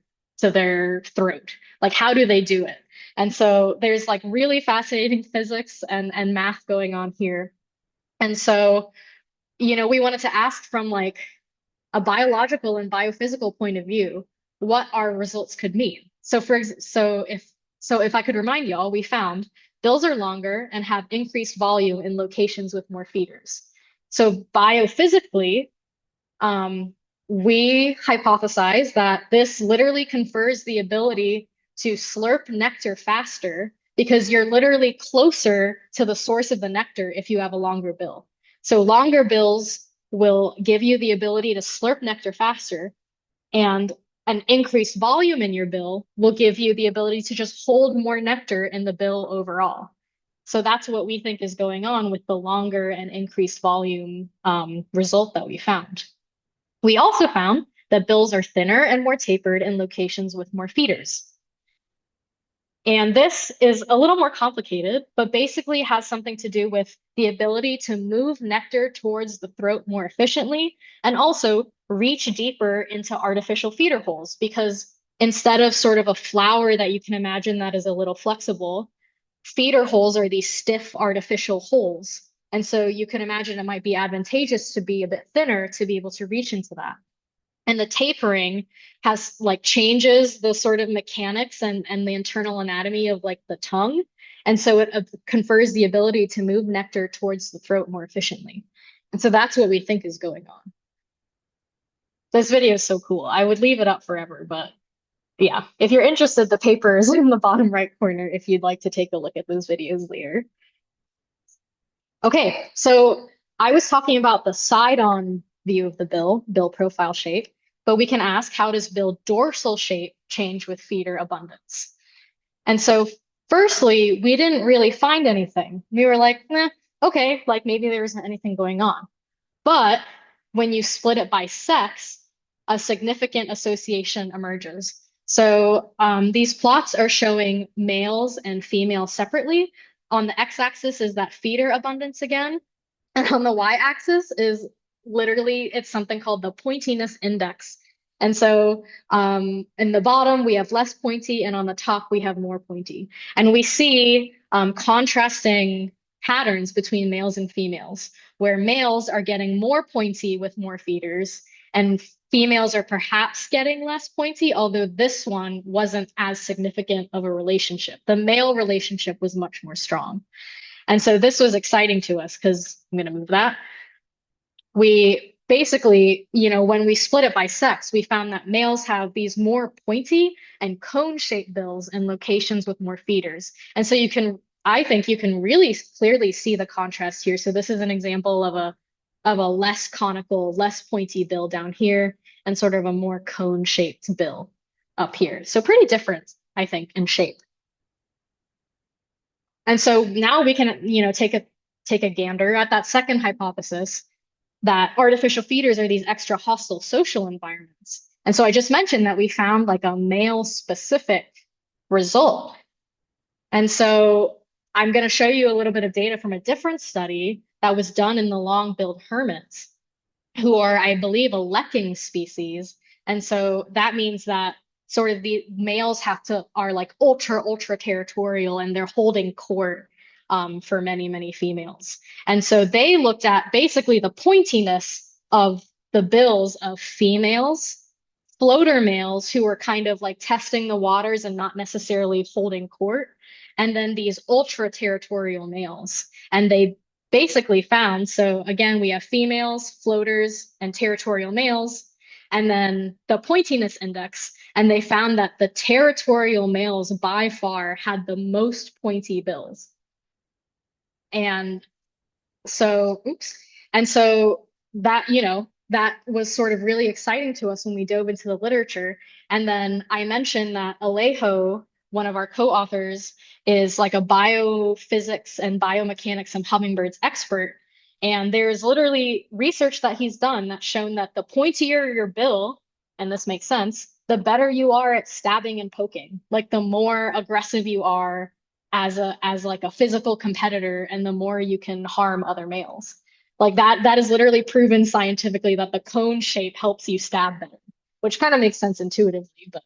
throat. Like how do they do it? And so there's like really fascinating physics and math going on here. And so, you know, we wanted to ask from like a biological and biophysical point of view what our results could mean. So if I could remind y'all, we found bills are longer and have increased volume in locations with more feeders. So biophysically, we hypothesize that this literally confers the ability to slurp nectar faster because you're literally closer to the source of the nectar if you have a longer bill. So longer bills will give you the ability to slurp nectar faster, and an increased volume in your bill will give you the ability to just hold more nectar in the bill overall. So that's what we think is going on with the longer and increased volume result that we found. We also found that bills are thinner and more tapered in locations with more feeders. And this is a little more complicated, but basically has something to do with the ability to move nectar towards the throat more efficiently and also reach deeper into artificial feeder holes. Because instead of sort of a flower that you can imagine that is a little flexible, feeder holes are these stiff artificial holes. And so you can imagine it might be advantageous to be a bit thinner to be able to reach into that. And the tapering has like changes the sort of mechanics and the internal anatomy of like the tongue. And so it confers the ability to move nectar towards the throat more efficiently. And so that's what we think is going on. This video is so cool. I would leave it up forever, but yeah, if you're interested, the paper is in the bottom right corner if you'd like to take a look at those videos later. Okay, so I was talking about the side-on view of the bill profile shape, but we can ask, how does bill dorsal shape change with feeder abundance? And so firstly, we didn't really find anything. We were like, okay, like maybe there isn't anything going on. But when you split it by sex, a significant association emerges. So these plots are showing males and females separately. On the x-axis is that feeder abundance again. And on the y-axis is literally, it's something called the pointiness index. And so in the bottom, we have less pointy, and on the top, we have more pointy. And we see contrasting patterns between males and females, where males are getting more pointy with more feeders, and females are perhaps getting less pointy, although this one wasn't as significant of a relationship. The male relationship was much more strong. And so this was exciting to us because I'm going to move that. We basically, when we split it by sex, we found that males have these more pointy and cone-shaped bills in locations with more feeders. And so I think you can really clearly see the contrast here. So this is an example of a less conical, less pointy bill down here, and sort of a more cone-shaped bill up here. So pretty different, I think, in shape. And so now we can, take a gander at that second hypothesis that artificial feeders are these extra hostile social environments. And so I just mentioned that we found like a male specific result. And so I'm going to show you a little bit of data from a different study that was done in the long-billed hermits, who are, I believe, a lekking species. And so that means that sort of the males are like ultra territorial, and they're holding court for many, many females. And so they looked at basically the pointiness of the bills of females, floater males who were kind of like testing the waters and not necessarily holding court, and then these ultra territorial males. And they basically found, so again, we have females, floaters, and territorial males, and then the pointiness index. And they found that the territorial males by far had the most pointy bills. And so, And so that, that was sort of really exciting to us when we dove into the literature. And then I mentioned that Alejo, one of our co-authors, is like a biophysics and biomechanics and hummingbirds expert. And there's literally research that he's done that's shown that the pointier your bill, and this makes sense, the better you are at stabbing and poking. Like the more aggressive you are as like a physical competitor, and the more you can harm other males. Like that is literally proven scientifically that the cone shape helps you stab better, which kind of makes sense intuitively. But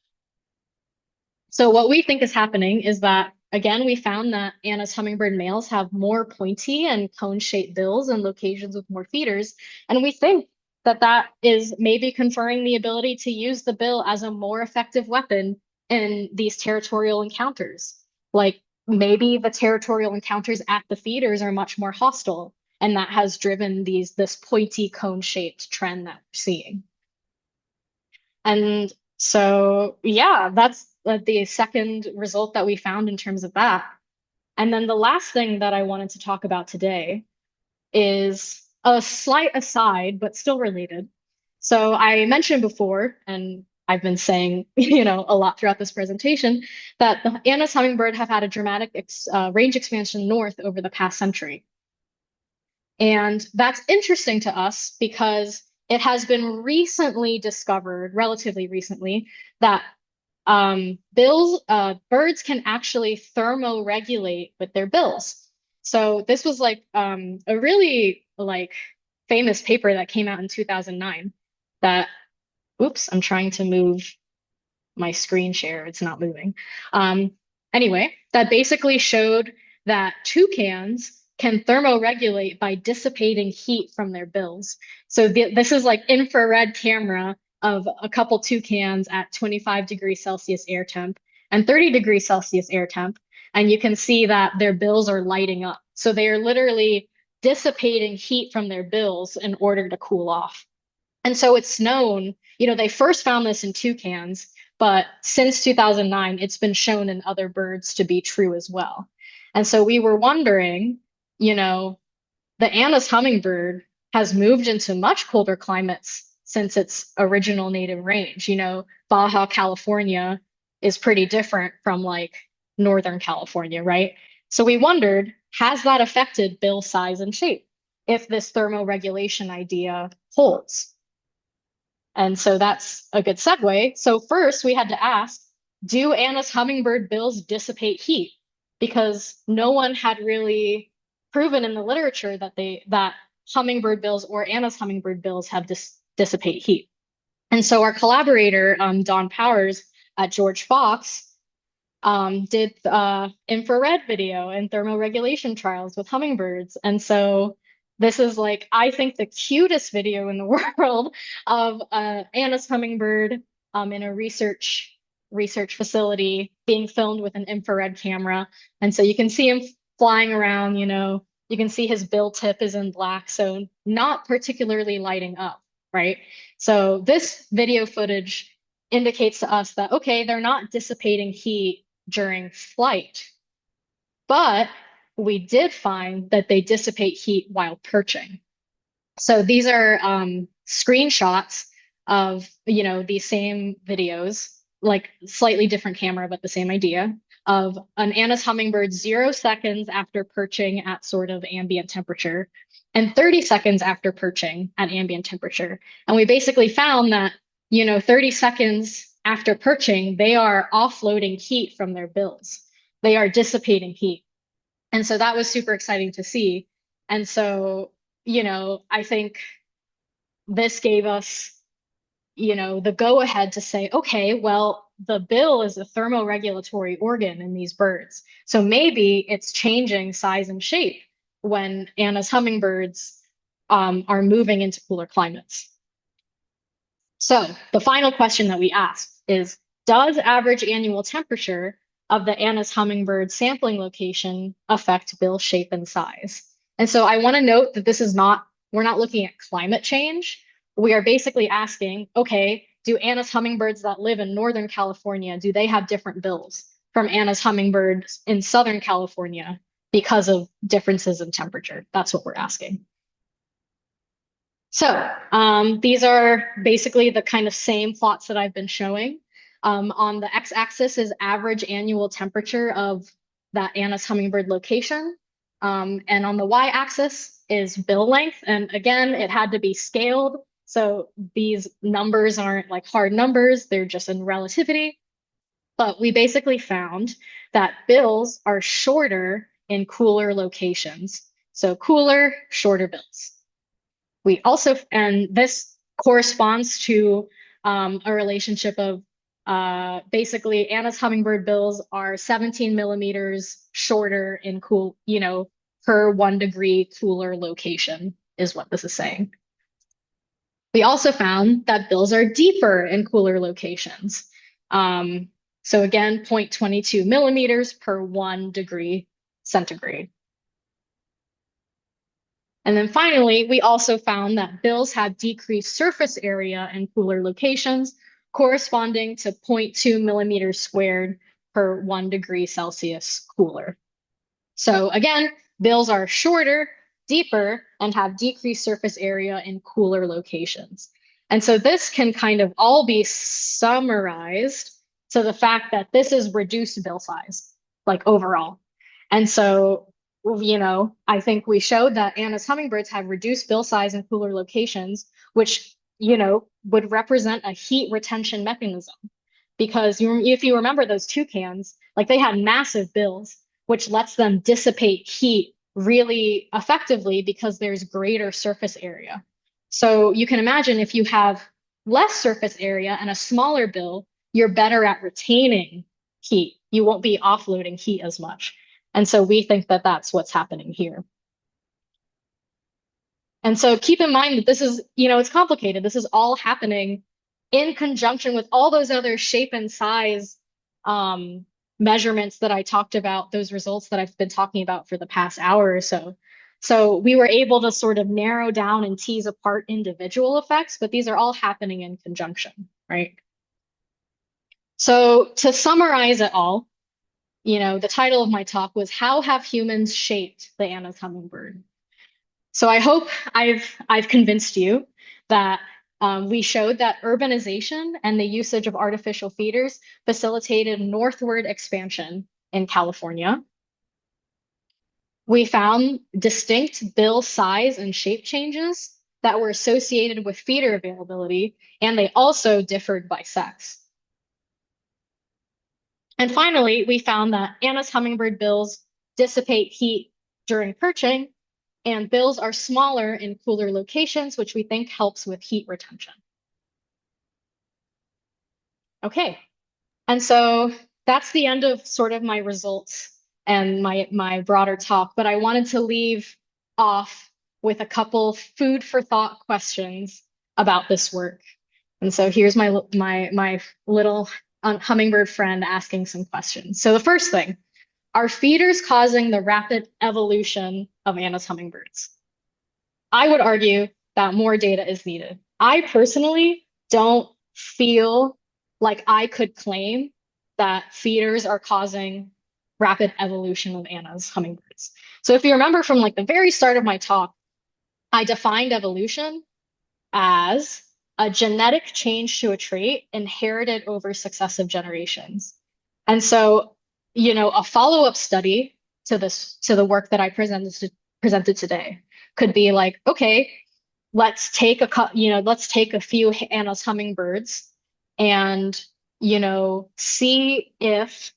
so what we think is happening is that, again, we found that Anna's hummingbird males have more pointy and cone-shaped bills in locations with more feeders. And we think that that is maybe conferring the ability to use the bill as a more effective weapon in these territorial encounters. Like maybe the territorial encounters at the feeders are much more hostile, and that has driven this pointy cone-shaped trend that we're seeing. And so, yeah, that's the second result that we found in terms of that. And then the last thing that I wanted to talk about today is a slight aside, but still related. So I mentioned before, and I've been saying, a lot throughout this presentation, that the Anna's hummingbird have had a dramatic range expansion north over the past century. And that's interesting to us because it has been recently discovered, relatively recently, that birds can actually thermoregulate with their bills. So this was like a really like famous paper that came out in 2009 that, I'm trying to move my screen share. It's not moving. Anyway, that basically showed that toucans can thermoregulate by dissipating heat from their bills. So this is like infrared camera of a couple toucans at 25 degrees Celsius air temp and 30 degrees Celsius air temp. And you can see that their bills are lighting up. So they are literally dissipating heat from their bills in order to cool off. And so it's known, they first found this in toucans, but since 2009, it's been shown in other birds to be true as well. And so we were wondering, the Anna's hummingbird has moved into much colder climates since its original native range. Baja California is pretty different from like Northern California, right? So we wondered, has that affected bill size and shape if this thermoregulation idea holds? And so that's a good segue. So first we had to ask, do Anna's hummingbird bills dissipate heat? Because no one had really proven in the literature that hummingbird bills or Anna's hummingbird bills have dissipate heat. And so our collaborator, Don Powers at George Fox, did infrared video and thermoregulation trials with hummingbirds. And so this is like, I think, the cutest video in the world of Anna's hummingbird in a research facility being filmed with an infrared camera. And so you can see him flying around, you can see his bill tip is in black, so not particularly lighting up, right? So this video footage indicates to us that, okay, they're not dissipating heat during flight, but we did find that they dissipate heat while perching. So these are screenshots of, these same videos, like slightly different camera, but the same idea of an Anna's hummingbird 0 seconds after perching at sort of ambient temperature and 30 seconds after perching at ambient temperature. And we basically found that, 30 seconds after perching, they are offloading heat from their bills. They are dissipating heat. And so that was super exciting to see. And so, I think this gave us, the go ahead to say, okay, well, the bill is a thermoregulatory organ in these birds. So maybe it's changing size and shape when Anna's hummingbirds are moving into cooler climates. So the final question that we asked is, does average annual temperature of the Anna's hummingbird sampling location affect bill shape and size? And so I want to note that we're not looking at climate change. We are basically asking, okay, do Anna's hummingbirds that live in Northern California, do they have different bills from Anna's hummingbirds in Southern California because of differences in temperature? That's what we're asking. So these are basically the kind of same plots that I've been showing. On the x-axis is average annual temperature of that Anna's hummingbird location. And on the y-axis is bill length. And again, it had to be scaled. So these numbers aren't like hard numbers, they're just in relativity. But we basically found that bills are shorter in cooler locations. So cooler, shorter bills. We also, and this corresponds to a relationship of basically Anna's hummingbird bills are 17 millimeters shorter in per 1 degree cooler location is what this is saying. We also found that bills are deeper in cooler locations. So again, 0.22 millimeters per 1 degree centigrade. And then finally, we also found that bills have decreased surface area in cooler locations, corresponding to 0.2 millimeters squared per 1 degree Celsius cooler. So again, bills are shorter, deeper, and have decreased surface area in cooler locations. And so this can kind of all be summarized to the fact that this is reduced bill size, like overall. And so I think we showed that Anna's hummingbirds have reduced bill size in cooler locations, which, would represent a heat retention mechanism. Because if you remember those toucans, like they had massive bills, which lets them dissipate heat really effectively because there's greater surface area. So you can imagine if you have less surface area and a smaller bill, you're better at retaining heat. You won't be offloading heat as much. And so we think that that's what's happening here. And so keep in mind that this is, it's complicated. This is all happening in conjunction with all those other shape and size measurements that I talked about, those results that I've been talking about for the past hour or so. So we were able to sort of narrow down and tease apart individual effects, but these are all happening in conjunction, right? So to summarize it all, the title of my talk was How Have Humans Shaped the Anna's Hummingbird? So I hope I've convinced you that we showed that urbanization and the usage of artificial feeders facilitated northward expansion in California. We found distinct bill size and shape changes that were associated with feeder availability, and they also differed by sex. And finally, we found that Anna's hummingbird bills dissipate heat during perching, and bills are smaller in cooler locations, which we think helps with heat retention. Okay. And so that's the end of sort of my results and my broader talk, but I wanted to leave off with a couple food for thought questions about this work. And so here's my little hummingbird friend asking some questions. So the first thing, are feeders causing the rapid evolution of Anna's hummingbirds? I would argue that more data is needed. I personally don't feel like I could claim that feeders are causing rapid evolution of Anna's hummingbirds. So if you remember from like the very start of my talk, I defined evolution as a genetic change to a trait inherited over successive generations. And so, a follow-up study to the work that I presented today could be like, okay, let's take a few Anna's hummingbirds and, see if,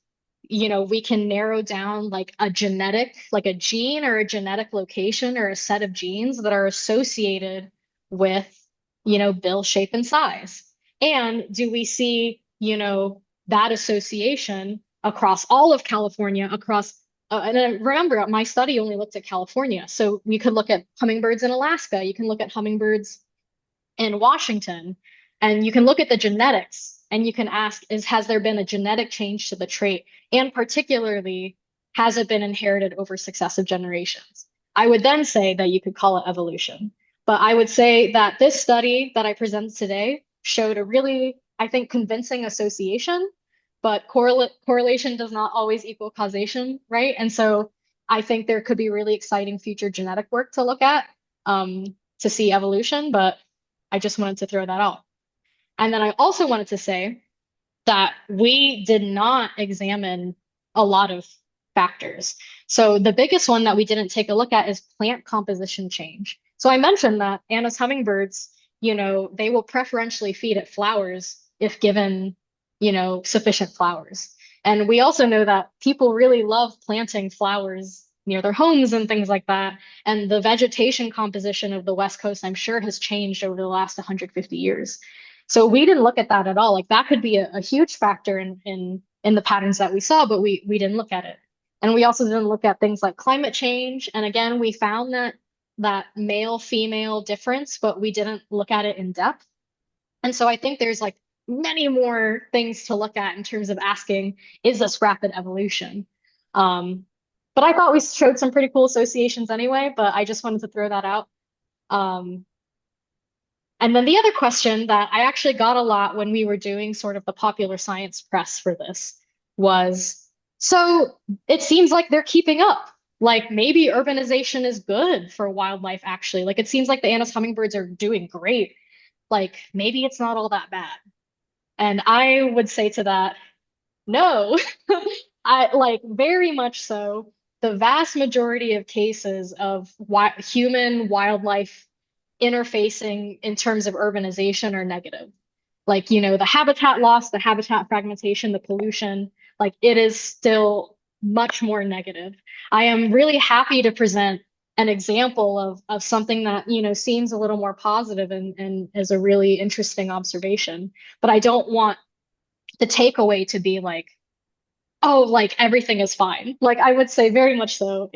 we can narrow down like like a gene or a genetic location or a set of genes that are associated with, bill shape and size. And do we see, that association across all of California, and remember, my study only looked at California. So we could look at hummingbirds in Alaska. You can look at hummingbirds in Washington, and you can look at the genetics and you can ask, has there been a genetic change to the trait? And particularly, has it been inherited over successive generations? I would then say that you could call it evolution. But I would say that this study that I presented today showed a really, I think, convincing association, but correlation does not always equal causation, right? And so I think there could be really exciting future genetic work to look at to see evolution, but I just wanted to throw that out. And then I also wanted to say that we did not examine a lot of factors. So the biggest one that we didn't take a look at is plant composition change. So I mentioned that Anna's hummingbirds, they will preferentially feed at flowers if given, sufficient flowers. And we also know that people really love planting flowers near their homes and things like that. And the vegetation composition of the West Coast, I'm sure, has changed over the last 150 years. So we didn't look at that at all. Like that could be a huge factor in the patterns that we saw, but we didn't look at it. And we also didn't look at things like climate change. And again, we found that male female difference, but we didn't look at it in depth. And so I think there's like many more things to look at in terms of asking, is this rapid evolution? But I thought we showed some pretty cool associations anyway, but I just wanted to throw that out. Um, and then the other question that I actually got a lot when we were doing sort of the popular science press for this was, so it seems like they're keeping up. Like maybe urbanization is good for wildlife, actually. Like it seems like the Anna's hummingbirds are doing great. Like maybe it's not all that bad. And I would say to that, no, I like very much so. The vast majority of cases of human wildlife interfacing in terms of urbanization are negative. Like, the habitat loss, the habitat fragmentation, the pollution, like it is still much more negative. I am really happy to present an example of something that, seems a little more positive and is a really interesting observation. But I don't want the takeaway to be like, oh, like everything is fine. Like I would say very much so,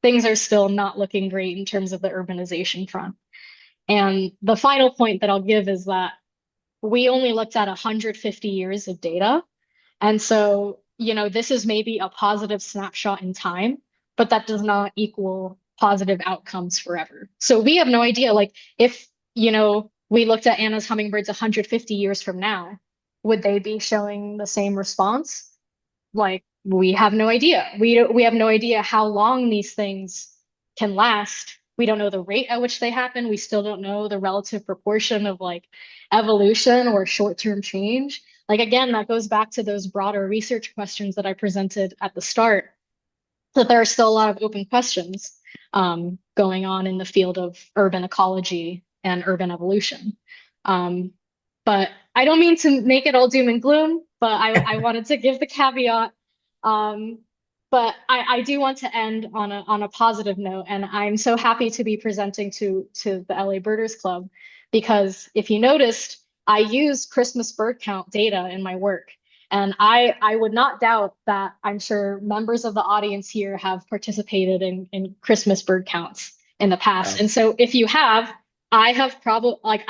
things are still not looking great in terms of the urbanization front. And the final point that I'll give is that we only looked at 150 years of data. And so, this is maybe a positive snapshot in time, but that does not equal positive outcomes forever. So we have no idea, like if, we looked at Anna's hummingbirds 150 years from now, would they be showing the same response? Like we have no idea. We have no idea how long these things can last. We don't know the rate at which they happen. We still don't know the relative proportion of like evolution or short-term change. Like again, that goes back to those broader research questions that I presented at the start, that there are still a lot of open questions going on in the field of urban ecology and urban evolution. But I don't mean to make it all doom and gloom, but I wanted to give the caveat. But I do want to end on a positive note, and I'm so happy to be presenting to the LA Birders Club because if you noticed, I use Christmas bird count data in my work. And I would not doubt that I'm sure members of the audience here have participated in Christmas bird counts in the past. Yes. And so if you have, I have probably like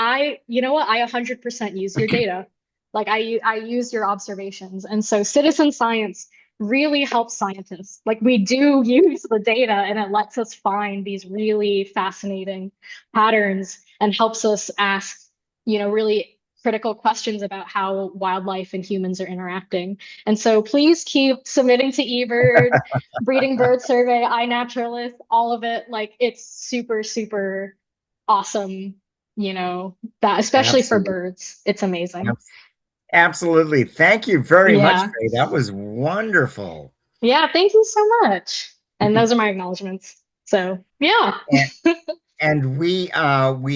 you know what? I 100% use your data. Like I use your observations. And so citizen science really helps scientists. Like we do use the data and it lets us find these really fascinating patterns and helps us ask, really critical questions about how wildlife and humans are interacting. And so please keep submitting to eBird, Breeding Bird Survey, iNaturalist, all of it. Like it's super, super awesome, that especially for Absolutely. birds. It's amazing. Absolutely. Thank you very much, Yeah. Faye. That was wonderful. Yeah, thank you so much. And those are my acknowledgments. So, yeah. And, and we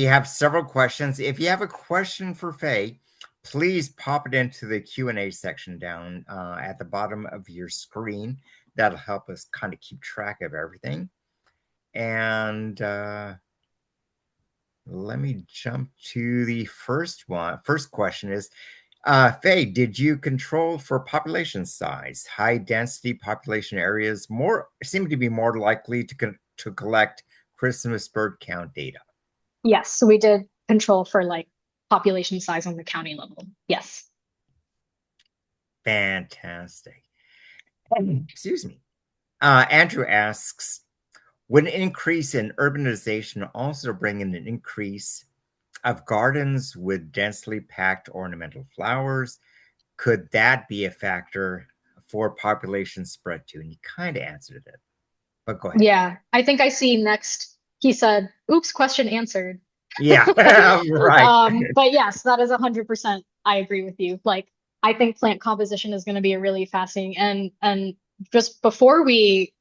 have several questions. If you have a question for Faye, please pop it into the Q&A section down at the bottom of your screen. That'll help us kind of keep track of everything. And let me jump to the first one. First question is, Faye, did you control for population size? High density population areas seem to be more likely to collect Christmas bird count data. Yes, so we did control for like population size on the county level. Yes. Fantastic. Excuse me. Andrew asks, would an increase in urbanization also bring in an increase of gardens with densely packed ornamental flowers? Could that be a factor for population spread too? And you kind of answered it, but go ahead. Yeah, I think I see next. He said, oops, question answered. Yeah, right. But yes, that is 100%. I agree with you. Like, I think plant composition is going to be a really fascinating and just before we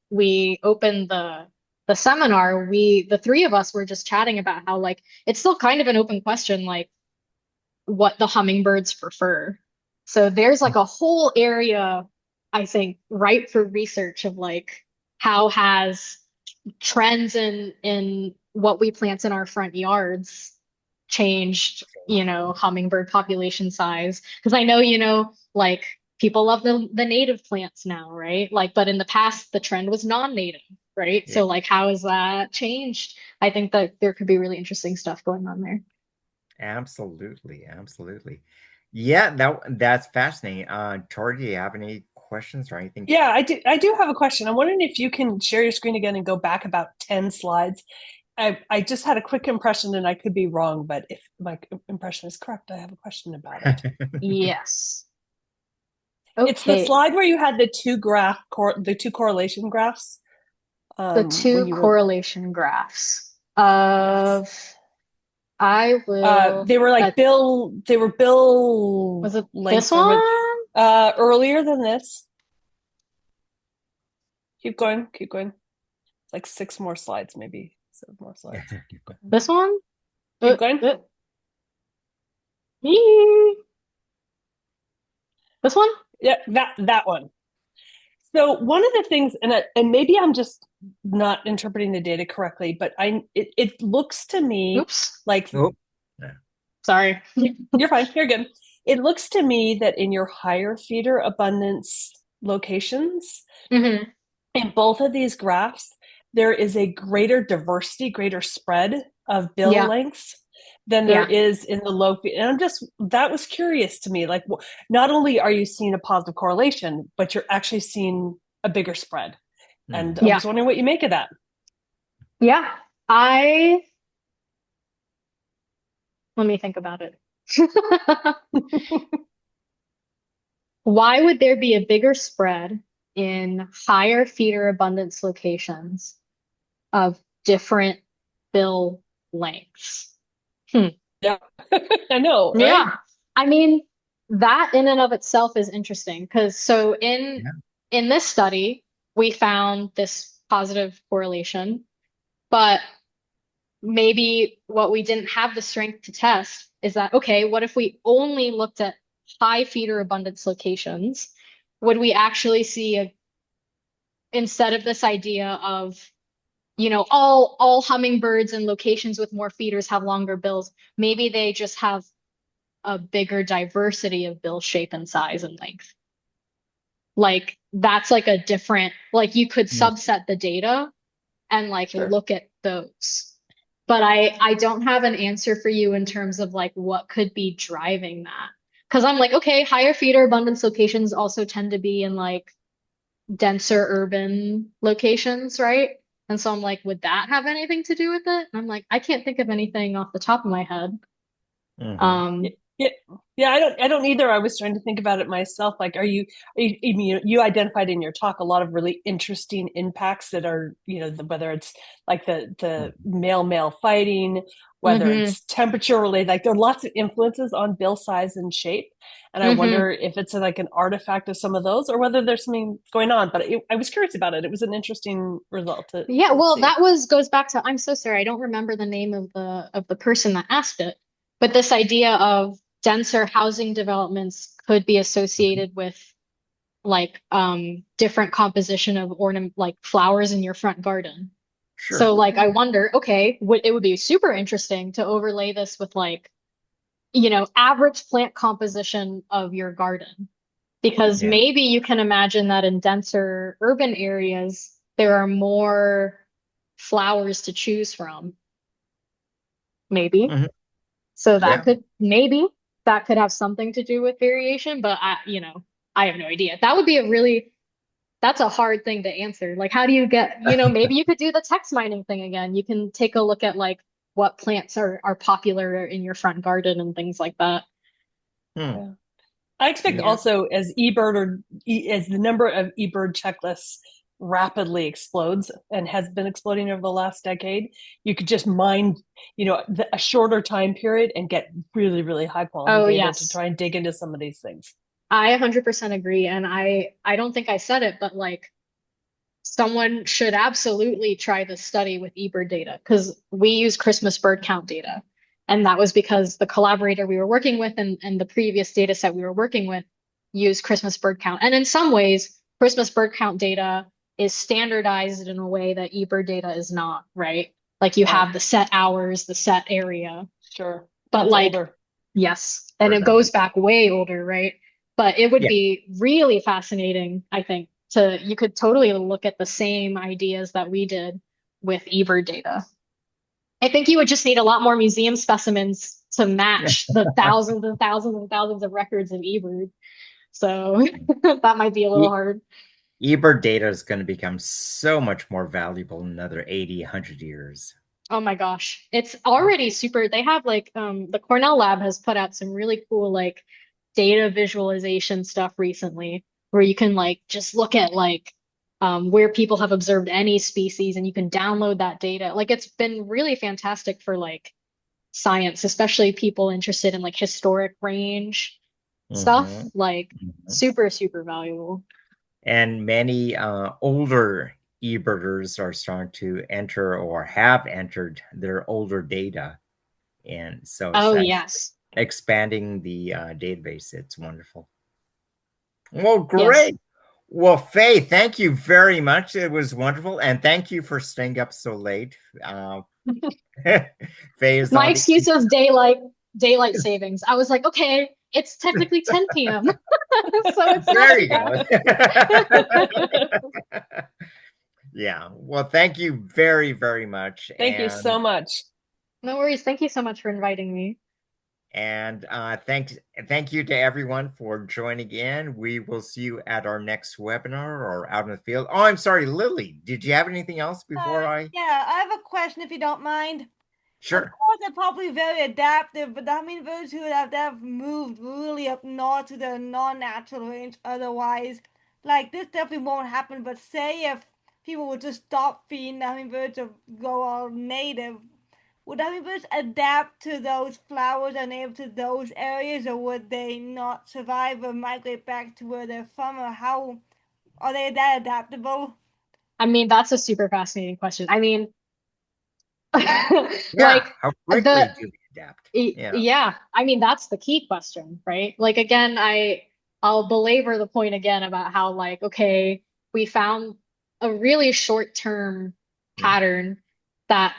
opened the seminar, the three of us were just chatting about how like it's still kind of an open question, like what the hummingbirds prefer. So there's like a whole area, I think, ripe for research of like how has trends in what we plant in our front yards changed, hummingbird population size. Because I know, like people love the native plants now, right? Like, but in the past, the trend was non-native, right? Yeah, So like, how has that changed? I think that there could be really interesting stuff going on there. absolutely, absolutely. Yeah, that's fascinating. Tori, do you have any questions or anything? Yeah, I do have a question. I'm wondering if you can share your screen again and go back about 10 slides. I just had a quick impression and I could be wrong, but if my impression is correct, I have a question about it. Yes. It's the Okay. slide where you had the two correlation graphs. The two When you were correlation graphs yes. of I will They were like that bill was it this lengths or one? what earlier than this. Keep going, keep going. It's like six more slides, maybe seven more slides. Keep going. This one? Keep going. Uh, ee. This one? Yeah, that one. So one of the things, and maybe I'm just not interpreting the data correctly, but it looks to me Oops. like Oh, yeah. Sorry. you're fine, you're good. It looks to me that in your higher feeder abundance locations, hmm in both of these graphs, there is a greater diversity, greater spread of bill Yeah. lengths than there Yeah. is in the low. And that was curious to me. Like, not only are you seeing a positive correlation, but you're actually seeing a bigger spread. And I Mhm. Yeah. was wondering what you make of that. Yeah. I Let me think about it. Why would there be a bigger spread in higher feeder abundance locations of different bill lengths? Hmm. Yeah, I know, right? Yeah. I mean, that in and of itself is interesting because so Yeah. in this study, we found this positive correlation, but maybe what we didn't have the strength to test is that, okay, what if we only looked at high feeder abundance locations? Would we actually see instead of this idea of, all hummingbirds in locations with more feeders have longer bills, maybe they just have a bigger diversity of bill shape and size and length. Like that's like a different, like you could Mm. subset the data and like Sure. look at those. But I don't have an answer for you in terms of like what could be driving that. Because I'm like, okay, higher feeder abundance locations also tend to be in like denser urban locations, right? And so I'm like, would that have anything to do with it? And I'm like, I can't think of anything off the top of my head. Mhm. Yeah, Um, yeah, yeah, I don't either. I was trying to think about it myself. Like, you identified in your talk a lot of really interesting impacts that are, whether it's like the male fighting, whether hmm it's temperature related, like there are lots of influences on bill size and shape. And I hmm wonder if it's like an artifact of some of those or whether there's something going on. But I was curious about it. It was an interesting result Yeah, to well, see. that was goes back to I'm so sorry, I don't remember the name of the person that asked it, but this idea of denser housing developments could be Mhm. associated with like different composition of ornament like flowers in your front garden. So Sure. like I wonder, okay, it would be super interesting to overlay this with like, average plant composition of your garden. Because Yeah. maybe you can imagine that in denser urban areas, there are more flowers to choose from, maybe. Mhm. So Yeah. maybe that could have something to do with variation, but I have no idea. That's a hard thing to answer. Like, how do you get, maybe you could do the text mining thing again. You can take a look at like what plants are popular in your front garden and things like that. Hmm. Yeah. I expect Yeah. also as as the number of eBird checklists rapidly explodes and has been exploding over the last decade, you could just mine, a shorter time period and get really, really high quality Oh, data to yes. try and dig into some of these things. I 100% agree. And I don't think I said it, but like someone should absolutely try this study with eBird data because we use Christmas bird count data. And that was because the collaborator we were working with and the previous data set we were working with used Christmas bird count. And in some ways, Christmas bird count data is standardized in a way that eBird data is not, right? Like you Right. have the set hours, the set area, Sure. And but it's like, older. yes, and it Urban. goes back way older, right? But it would Yeah. be really fascinating, I think, you could totally look at the same ideas that we did with eBird data. I think you would just need a lot more museum specimens to Yeah. match the thousands and thousands and thousands of records of eBird. So that might be a little E- hard. eBird data is going to become so much more valuable in another 80, 100 years. Oh my gosh. It's already super. They have like the Cornell lab has put out some really cool like data visualization stuff recently where you can like just look at like where people have observed any species and you can download that data. Like it's been really fantastic for like science, especially people interested in like historic range stuff, Mhm. like Mhm. super, super valuable. And many older e-birders are starting to enter or have entered their older data. And so it's Oh actually yes. expanding the database. It's wonderful. Well, Yes. great. Well, Faye, thank you very much. It was wonderful. And thank you for staying up so late. Faye is My on the excuse was daylight savings. I was like, okay, it's technically 10 p.m. So it's not There too you go. bad. Yeah. Well, thank you very, very much. Thank you so much. No worries. Thank you so much for inviting me. And thank you to everyone for joining in. We will see you at our next webinar or out in the field. Oh, I'm sorry, Lily. Did you have anything else before I? Yeah, I have a question if you don't mind. Of Sure. course, they're probably very adaptive, but that means those who have moved really up north to the non-natural range otherwise. Like, this definitely won't happen, but say if people would just stop feeding the hummingbirds or go all native, would hummingbirds adapt to those flowers and native to those areas, or would they not survive or migrate back to where they're from, or how are they that adaptable? I mean, that's a super fascinating question. I mean, Yeah. like How the quickly do they adapt? Yeah. yeah, I mean that's the key question, right? Like again, I'll belabor the point again about how like okay, we found a really short-term Mm. pattern that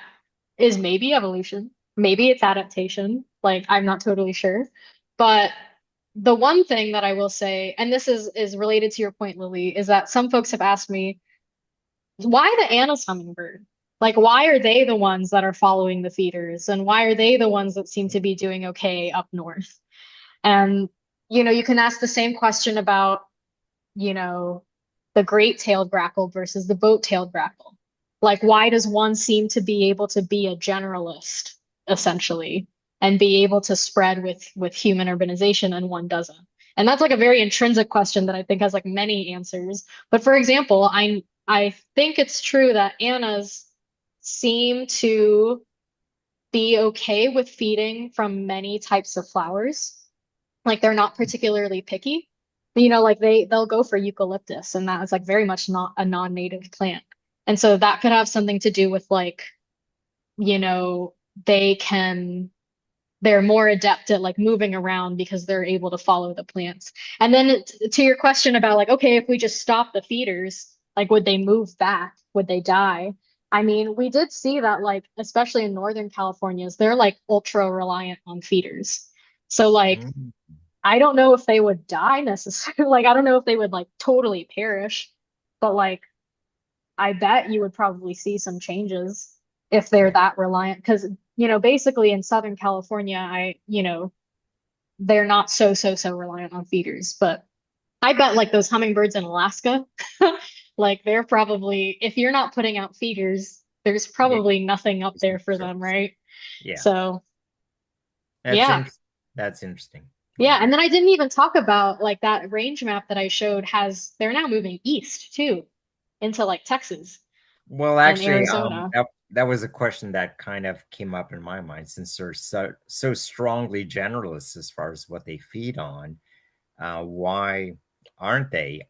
is maybe evolution, maybe it's adaptation. Like I'm not totally sure. But the one thing that I will say, and this is related to your point, Lily, is that some folks have asked me, why the Anna's hummingbird? Like, why are they the ones that are following the feeders? And why are they the ones that seem to be doing okay up north? And, you can ask the same question about, you know, the great-tailed grackle versus the boat-tailed grackle. Like, why does one seem to be able to be a generalist, essentially, and be able to spread with human urbanization and one doesn't? And that's like a very intrinsic question that I think has like many answers. But for example, I think it's true that Annas seem to be okay with feeding from many types of flowers. Like they're not particularly picky. Like they'll go for eucalyptus, and that is like very much not a non-native plant. And so that could have something to do with like, you know, they can they're more adept at like moving around because they're able to follow the plants. And then to your question about like, okay, if we just stop the feeders, like would they move back? Would they die? I mean, we did see that like, especially in Northern California's, they're like ultra reliant on feeders. So like, Mm. I don't know if they would die necessarily. Like, I don't know if they would like totally perish, but like, I bet you would probably see some changes if they're Yeah. that reliant. Because, basically in Southern California, they're not so reliant on feeders. But I bet like those hummingbirds in Alaska, like they're probably, if you're not putting out feeders, there's Yeah. probably nothing up It's there for them, surface. right? Yeah. So, That's yeah. interesting. That's interesting. Yeah, Yeah. and then I didn't even talk about like that range map that I showed they're now moving east too into like Texas Well, and actually, Arizona. that was a question that kind of came up in my mind since they're so strongly generalists as far as what they feed on. Why aren't they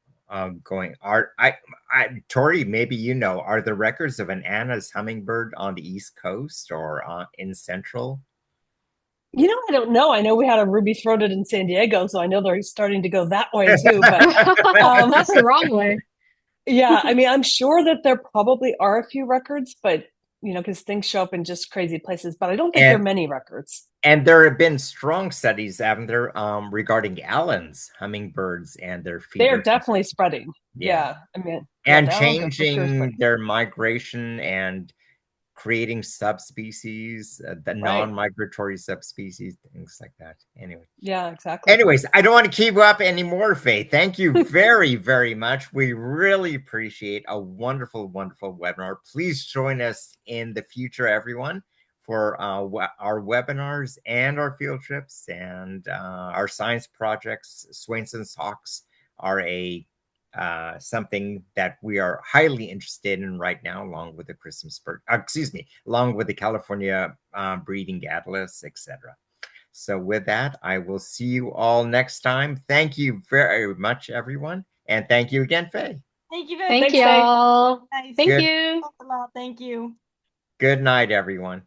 going? Tori, maybe are the records of an Anna's hummingbird on the East Coast or in Central? I don't know. I know we had a ruby throated in San Diego, so I know they're starting to go that way too. But um, That's the wrong way. yeah, I mean, I'm sure that there probably are a few records, but because things show up in just crazy places. But I don't think there are and many records. and there have been strong studies, haven't there, regarding Allen's hummingbirds and their They are feeders. definitely spreading. Yeah, Yeah, I mean, yeah, and the Allens are for sure changing spreading. their migration and creating subspecies, the Right. non-migratory subspecies, things like that. Anyway. Yeah, exactly. Anyways, I don't want to keep up anymore, Faye. Thank you very, very much. We really appreciate a wonderful, wonderful webinar. Please join us in the future, everyone, for our webinars and our field trips and our science projects. Swainson's Hawks are a something that we are highly interested in right now, along with the Christmas bird, along with the California breeding atlas, etc. So with that, I will see you all next time. Thank you very much, everyone. And thank you again, Faye. Thank you very Thank Thanks, Faye. y'all. nice. Thank Good you. Thanks a lot. Thank you. good night, everyone.